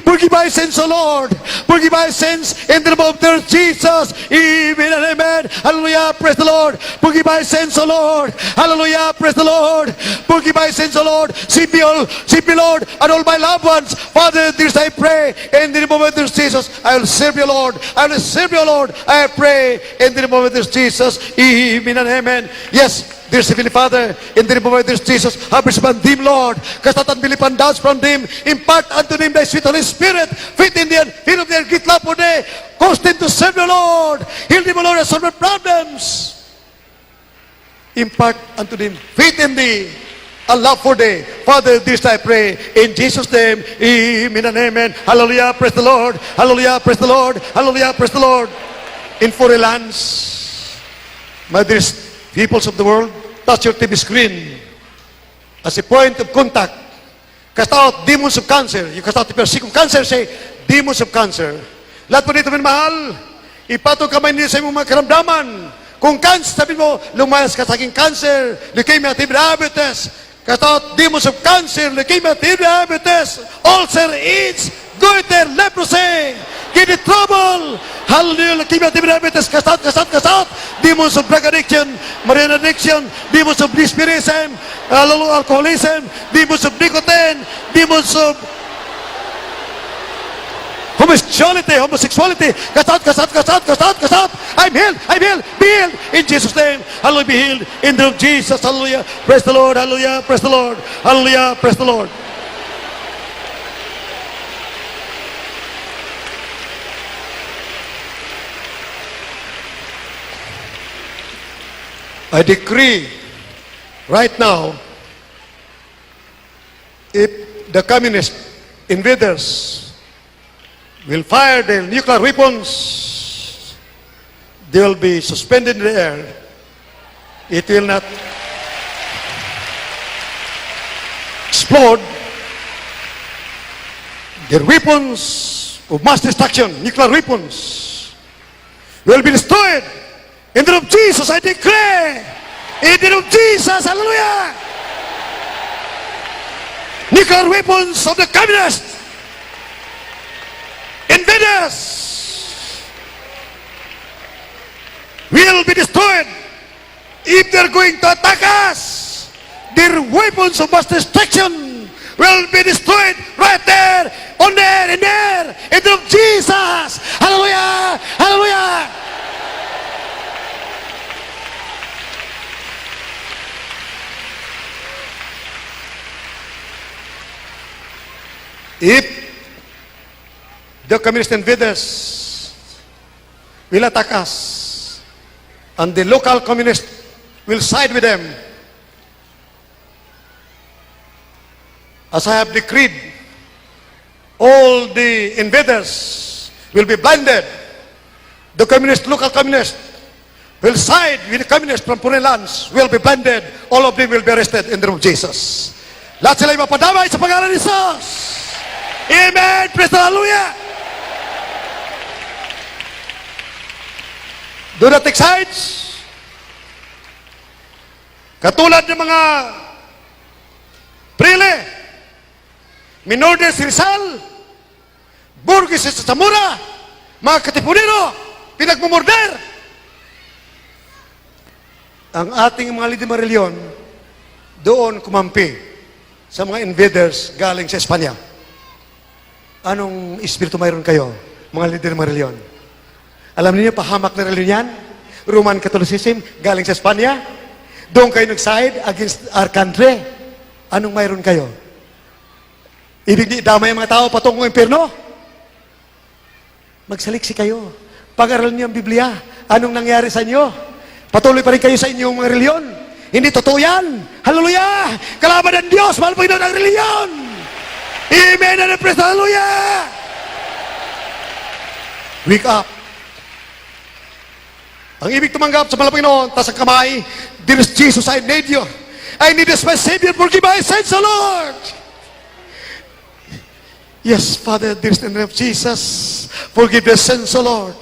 [SPEAKER 1] Forgive my sins, O Lord. Forgive my sins in the name of their Jesus. Amen and amen. Hallelujah. Praise the Lord. Forgive my sins, O Lord. Hallelujah. Praise the Lord. Forgive my sins, O Lord. Save me, Lord, and all my loved ones. Father, this I pray in the name of their Jesus. I will serve you, Lord. I will serve you, Lord. I pray in the name of their Jesus. Amen and amen. Yes. Dear Heavenly Father, in the name of this Jesus, have mercy upon them, Lord. Kasatan bilipan dance from them. Impart unto them thy sweet Holy Spirit. Fit in them, fear of their great love for thee. Cause them to serve the Lord. Heal them, O Lord, and solve their problems. Impart unto them faith in thee, a love for thee. Father, this I pray in Jesus' name. Amen and amen. Hallelujah, praise the Lord. Hallelujah, praise the Lord. Hallelujah, praise the Lord. In foreign lands, my dear peoples of the world, touch your TV screen as a point of contact. Cast out demons of cancer. You cast out if you're sick of cancer, say, demons of cancer. Lahat po dito, minamahal, ipatong kamay niyo sa imong mga karamdaman. Kung cancer, sabi mo, lumayas ka sa aking cancer, leukemia, diabetes. Cast out demons of cancer, leukemia, diabetes, ulcer, AIDS, goiter, leprosy, kidney trouble, hallelujah, leukemia, diabetes, cast out, cast out, cast out. Demons of drug addiction, marijuana addiction, demons of lesbianism, alcoholism, demons of nicotine, demons of homosexuality, cast out, cast out, cast out, cast out, cast out. I'm healed, be healed in Jesus' name. Hallelujah, be healed in the name of Jesus. Hallelujah, praise the Lord, hallelujah, praise the Lord, hallelujah, praise the Lord. I decree right now, if the communist invaders will fire their nuclear weapons, they will be suspended in the air. It will not explode. Their weapons of mass destruction, nuclear weapons, will be destroyed. In the name of Jesus, I declare, in the name of Jesus, hallelujah, nuclear weapons of the communists, invaders, will be destroyed. If they're going to attack us, their weapons of mass destruction will be destroyed right there, on there, in there, in the name of Jesus. Hallelujah! Hallelujah! If the communist invaders will attack us, and the local communists will side with them, as I have decreed, all the invaders will be blinded. The communist, local communists, will side with the communists from foreign lands, will be blinded. All of them will be arrested in the name of Jesus. Lahat sila mapadamay sa pangalan ni Jesus. Amen. Praise the Hallelujah. Do not take sides. Katulad ng mga Prile, Minordes Rizal, Burgess sa Zamora, mga Katipunero, pinagmumorder. Ang ating mga lider reliyon doon kumampi sa mga invaders galing sa Espanya. Anong espiritu mayroon kayo, mga lider reliyon? Alam niyo, pahamak na reliyon yan? Roman Catholicism galing sa Espanya? Doon kayo nag-side against our country? Anong mayroon kayo? Ibig damay ang mga tao patungong impyerno? Magsaliksi kayo. Pag-aralan niyo ang Biblia. Anong nangyari sa inyo? Patuloy pa rin kayo sa inyong mga reliyon. Hindi totoo yan. Hallelujah! Kalaban ng Diyos, mahal Panginoon ang reliyon. Amen and praise the Hallelujah! Wake up. Ang ibig tumanggap sa mahal Panginoon, taas ang kamay, Dear Jesus, I need you. I need this my Savior. Forgive my sins, O Lord. Yes, Father, dear in the name of Jesus, forgive the sins, O Lord.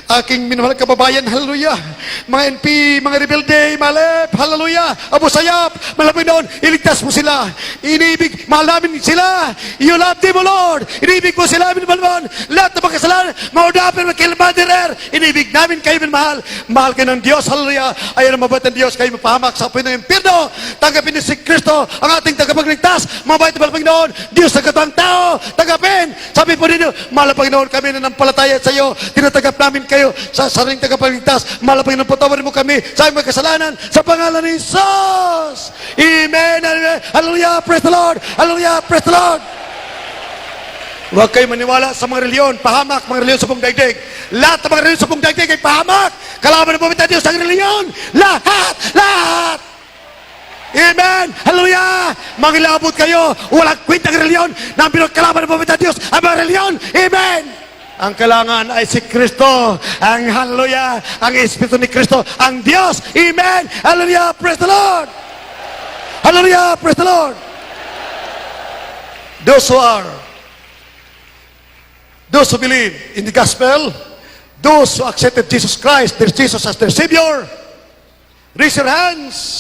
[SPEAKER 1] Aking minamahal kababayan, hallelujah. Mga NP, mga rebelde, malep, hallelujah. Abu Sayyaf, malapit noon, iligtas mo sila. Inibig, mahal namin sila. You love them, O Lord. Inibig mo sila, minamahal. Lahat ng mga kasalanan, maudapin, magkilmadirer. Inibig namin kayo, minamahal. Mahal kayo ng Diyos, hallelujah. Ayan ang mabait ng Diyos, kayo mapahamak sa apoy ng impyerno. Tanggapin niyo si Kristo, ang ating tagapagligtas. Mabait na Panginoon, Diyos na katawang tao. Tagapin. Sabi po ninyo, mahal na Panginoon, kami na nampalataya sa iyo. Tinatagap namin kayo sa sariling tagapagligtas. Mahal na Panginoon, patawarin mo kami sa aming kasalanan sa pangalan ni Jesus. Amen. Hallelujah. Praise the Lord. Hallelujah. Praise the Lord. Huwag kayo maniwala sa mga reliyon. Pahamak mga reliyon sa buong daigdig. Lahat ng mga reliyon sa buong daigdig ay pahamak. Kalaban ng pamita Diyos ang reliyon. Lahat. Lahat. Amen! Hallelujah! Mangilabot kayo, walang kwintang reliyon na pinagkalaban ng pamita Diyos ang mga reliyon. Amen! Ang kailangan ay si Kristo. Ang hallelujah, ang Espiritu ni Kristo, ang Diyos. Amen! Hallelujah! Praise the Lord! Hallelujah! Praise the Lord! Those who believe in the gospel, those who accepted Jesus Christ, their Jesus as their Savior, raise your hands.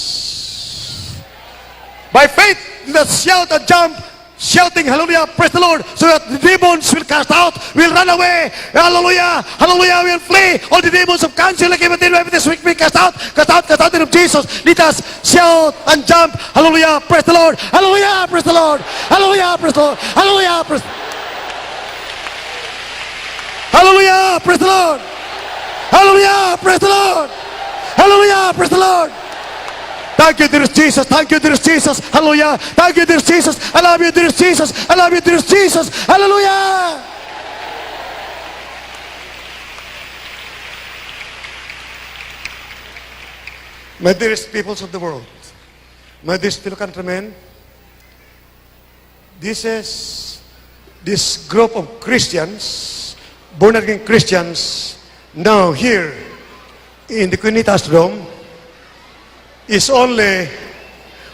[SPEAKER 1] By faith, let's shout and jump, shouting, hallelujah, praise the Lord, so that the demons will cast out, will run away, hallelujah, hallelujah, will flee, all the demons of cancer, like everything this week, be cast out, in the name of Jesus. Let us shout and jump, hallelujah, praise the Lord, hallelujah, praise the Lord, hallelujah, praise the Lord, hallelujah, praise hallelujah, praise the Lord, hallelujah, praise the Lord, hallelujah, praise the Lord. Thank you, dear Jesus. Thank you, dear Jesus. Hallelujah. Thank you, dear Jesus. I love you, dear Jesus. I love you, dear Jesus. Hallelujah. My dearest peoples of the world, my dearest fellow countrymen, this group of Christians, born again Christians, now here in the Quinitas Dome, is only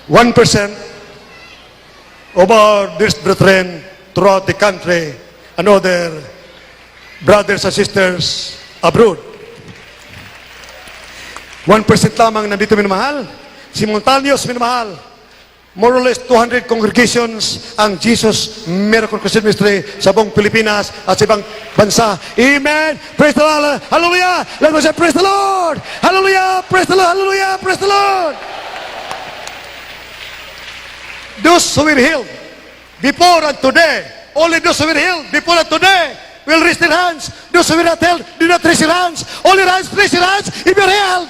[SPEAKER 1] 1% of our dear brethren throughout the country and other brothers and sisters abroad. 1% lamang nandito minamahal. Simultaneous minamahal. more or less 200 congregations ang Jesus Miracle Crusade Ministry sa buong Pilipinas at sa ibang bansa. Amen. Praise the Lord. Hallelujah. Let us say, praise the Lord. Hallelujah. Praise the Lord. Hallelujah. Praise the Lord. Those who were healed before and today, only those who were healed before and today will raise their hands. Those who were not healed, do not raise your hands. Only raise your hands if you're healed.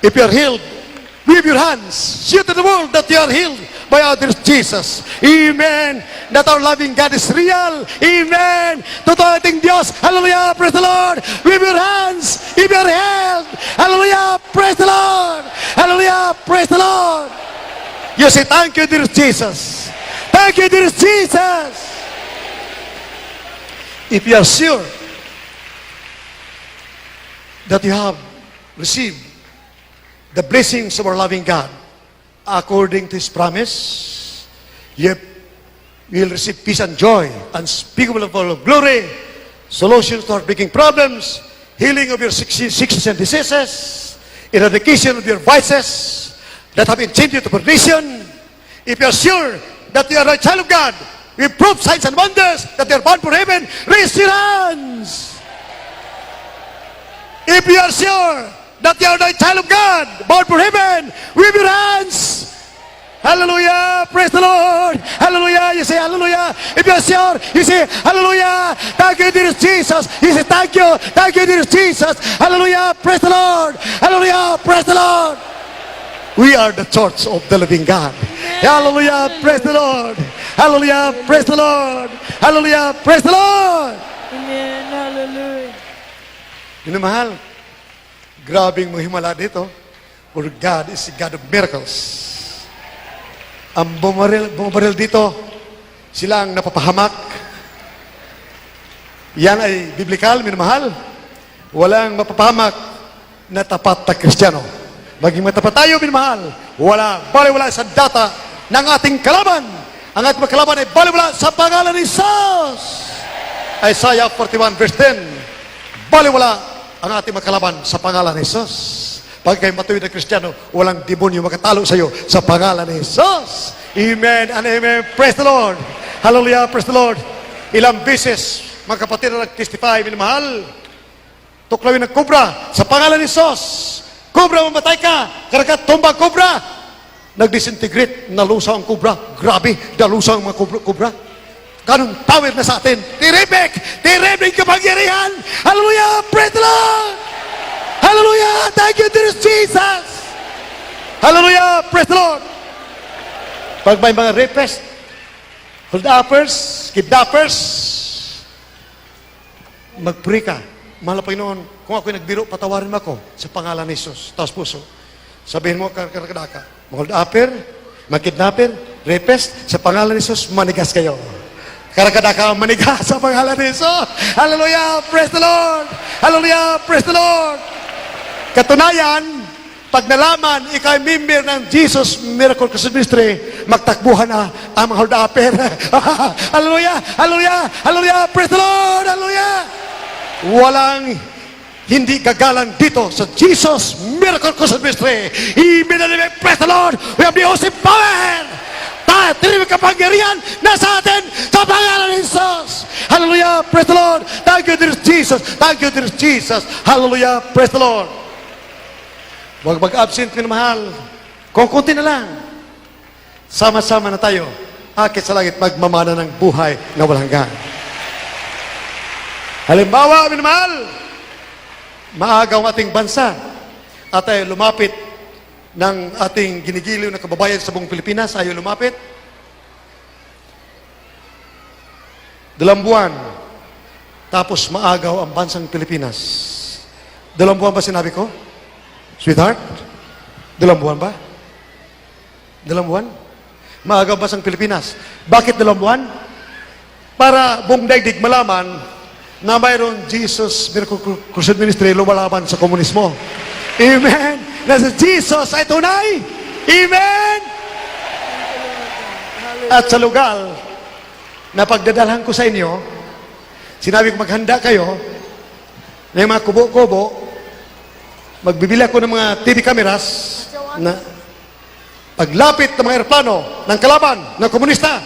[SPEAKER 1] If you're healed, wave your hands. Show to the world that you are healed by our dear Jesus. Amen. That our loving God is real. Amen. Totoo ating Diyos. Hallelujah. Praise the Lord. Wave your hands if you're healed. Hallelujah. Praise the Lord. Hallelujah. Praise the Lord. You say, thank you, dear Jesus. Thank you, dear Jesus. If you are sure that you have received the blessings of our loving God, according to His promise, you will receive peace and joy, unspeakable of all glory, solutions to our breaking problems, healing of your sicknesses and diseases, eradication of your vices that have enchained you to perdition. If you are sure that you are a child of God, we prove signs and wonders that you are born for heaven, raise your hands. If you are sure that you are the child of God, born for heaven, wave your hands. Hallelujah, praise the Lord. Hallelujah, you say hallelujah. If you are sure, you say hallelujah. Thank you, dear Jesus. You say thank you, dear Jesus. Hallelujah, praise the Lord. Hallelujah, praise the Lord. We are the church of the living God. Hallelujah, praise the Lord. Hallelujah, praise the Lord. Hallelujah, praise the Lord.
[SPEAKER 7] Amen. Hallelujah.
[SPEAKER 1] Minamahal, grabing mga himala dito. For God is a God of miracles. Ang bumaril dito, sila ang napapahamak. Yan ay biblical, minamahal. Walang mapapahamak na tapat na Kristiyano. Maging matapat tayo, minamahal. Baliwala sa data ng ating kalaban. Ang ating kalaban ay baliwala sa pangalan ni Jesus. Isaiah 41 verse 10. Baliwala ang ating makalaban sa pangalan ni Jesus. Pag kayo matuwid na Kristiyano, walang demonyo makatalo sa iyo sa pangalan ni Jesus. Amen and amen. Praise the Lord. Hallelujah. Praise the Lord. Ilang beses, mga kapatid na nag-testify, minamahal, tuklawin ng kubra sa pangalan ni Jesus. Kubra, mamatay ka. Karagat, tumbang kubra. Nag-disintegrate, nalusaw ang kubra. Grabe, nalusaw ang mga kubra. Ganun power na sa atin. Terrific kapangyarihan. Hallelujah, praise the Lord. Hallelujah, thank you, dear Jesus. Hallelujah, praise the Lord. Pag may mga rapists, hold-uppers, kidnappers, mag-pray ka. Mahal na Panginoon, kung ako'y nagbiro, patawarin mo ako sa pangalan ni Jesus. Taos puso. Sabihin mo, karakadaka, hold-upper, mag-kidnapper, rapist, sa pangalan ni Jesus, manigas kayo. Karakadaka, manigas sa pangalan ni Jesus. Hallelujah, praise the Lord. Hallelujah, praise the Lord. Katunayan, pag nalaman, ikaw ay member ng Jesus Miracle Crusade Ministry, magtakbuhan na ang mga hold-upper. Hallelujah, hallelujah, hallelujah, praise the Lord, hallelujah. Walang hindi gagalang dito sa Jesus Miracle Crusade Ministry. Amen and amen. Praise the Lord. We have the awesome power. Terrible kapangyarihan nasa atin sa pangalan ni Jesus. Hallelujah. Praise the Lord. Thank you, dear Jesus. Thank you, dear Jesus. Hallelujah. Praise the Lord. Huwag mag-absent, minamahal. Kung kunti na lang. Sama-sama na tayo. Akit sa langit, magmamana ng buhay na walang hanggan. Halimbawa, minamahal, maaga ang ating bansa at ay lumapit ng ating ginigiliw na kababayan sa buong Pilipinas, ayaw lumapit. 2 buwan, tapos maagaw ang bansang Pilipinas. 2 buwan ba sinabi ko? Sweetheart? 2 buwan ba? 2 buwan? Maagaw ang bansang Pilipinas. Bakit 2 buwan? Para buong daigdig malaman na mayroon Jesus Miracle Crusade Ministry lumalaban sa komunismo. Amen. Na si Jesus ay tunay. Amen. At sa lugar na pagdadalhan ko sa inyo, sinabi ko maghanda kayo na yung mga kubo-kubo, magbibili ako ng mga TV cameras na paglapit ng mga aeroplano ng kalaban, ng komunista,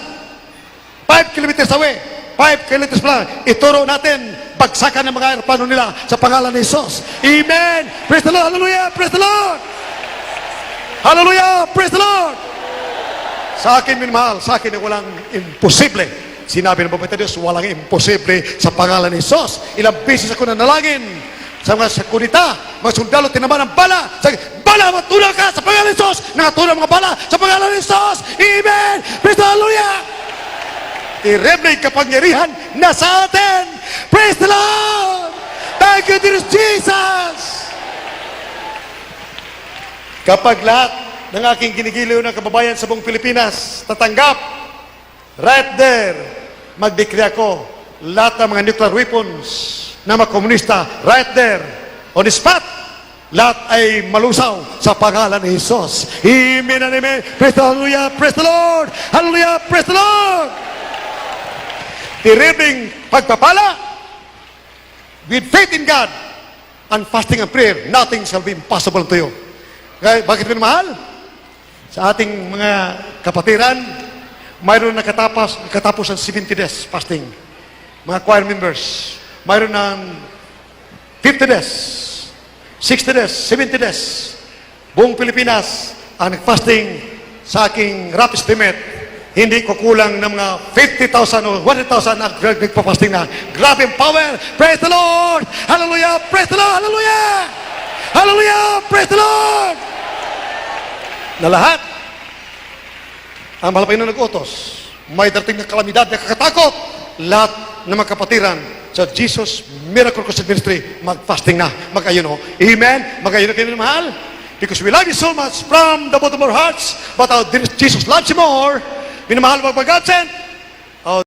[SPEAKER 1] 5 kilometers away, 5 kilometers pa lang, ituro natin bagsakan ng mga aeroplano nila sa pangalan ni Jesus. Amen! Praise the Lord! Hallelujah! Praise the Lord! Hallelujah! Praise the Lord! Sa akin, minamahal, sa akin ay walang imposible. Sinabi ng Baptista Diyos, walang imposible sa pangalan ni Jesus. Ilang beses ako nanalangin sa mga sakunita, mga sundalo, tinaman ng bala. Sabi, bala, matulog ka sa pangalan ni Jesus. Nakatulog mga bala sa pangalan ni Jesus. Amen! Praise the Lord! Hallelujah! Terrible kapangyarihan na sa atin. Praise the Lord! Thank you, dear Jesus! Kapag lahat ng aking ginigiliw na kababayan sa buong Pilipinas tatanggap, right there, mag-decree ako, lahat ng mga nuclear weapons na mga komunista, right there, on the spot, lahat ay malusaw sa pangalan ni Jesus. Amen and amen. Praise the Hallelujah. Praise the Lord. Hallelujah. Praise the Lord. Terribling pagpapala, with faith in God and fasting and prayer, nothing shall be impossible to you. Kaya, bakit minamahal? Sa ating mga kapatiran, mayroon nakatapos ng 70 days fasting. Mga choir members, mayroon ng 50 days, 60 days, 70 days. Buong Pilipinas ang nag-fasting sa aking rough estimate. Hindi ko kulang ng mga 50,000 o 100,000 na nagpa-fasting na. Grabe ang power. Praise the Lord. Hallelujah. Praise the Lord. Hallelujah. Hallelujah. Praise the Lord. Na lahat, ang mahal pa yun nag-utos, may dating na kalamidad na kakatakot, lahat ng mga kapatiran sa Jesus Miracle Crusade Ministry, mag-fasting na, mag-ayuno. Amen? Mag-ayuno kayo na mahal. Because we love you so much from the bottom of our hearts, but our dear Jesus loves you more. Minamahal mo God sent.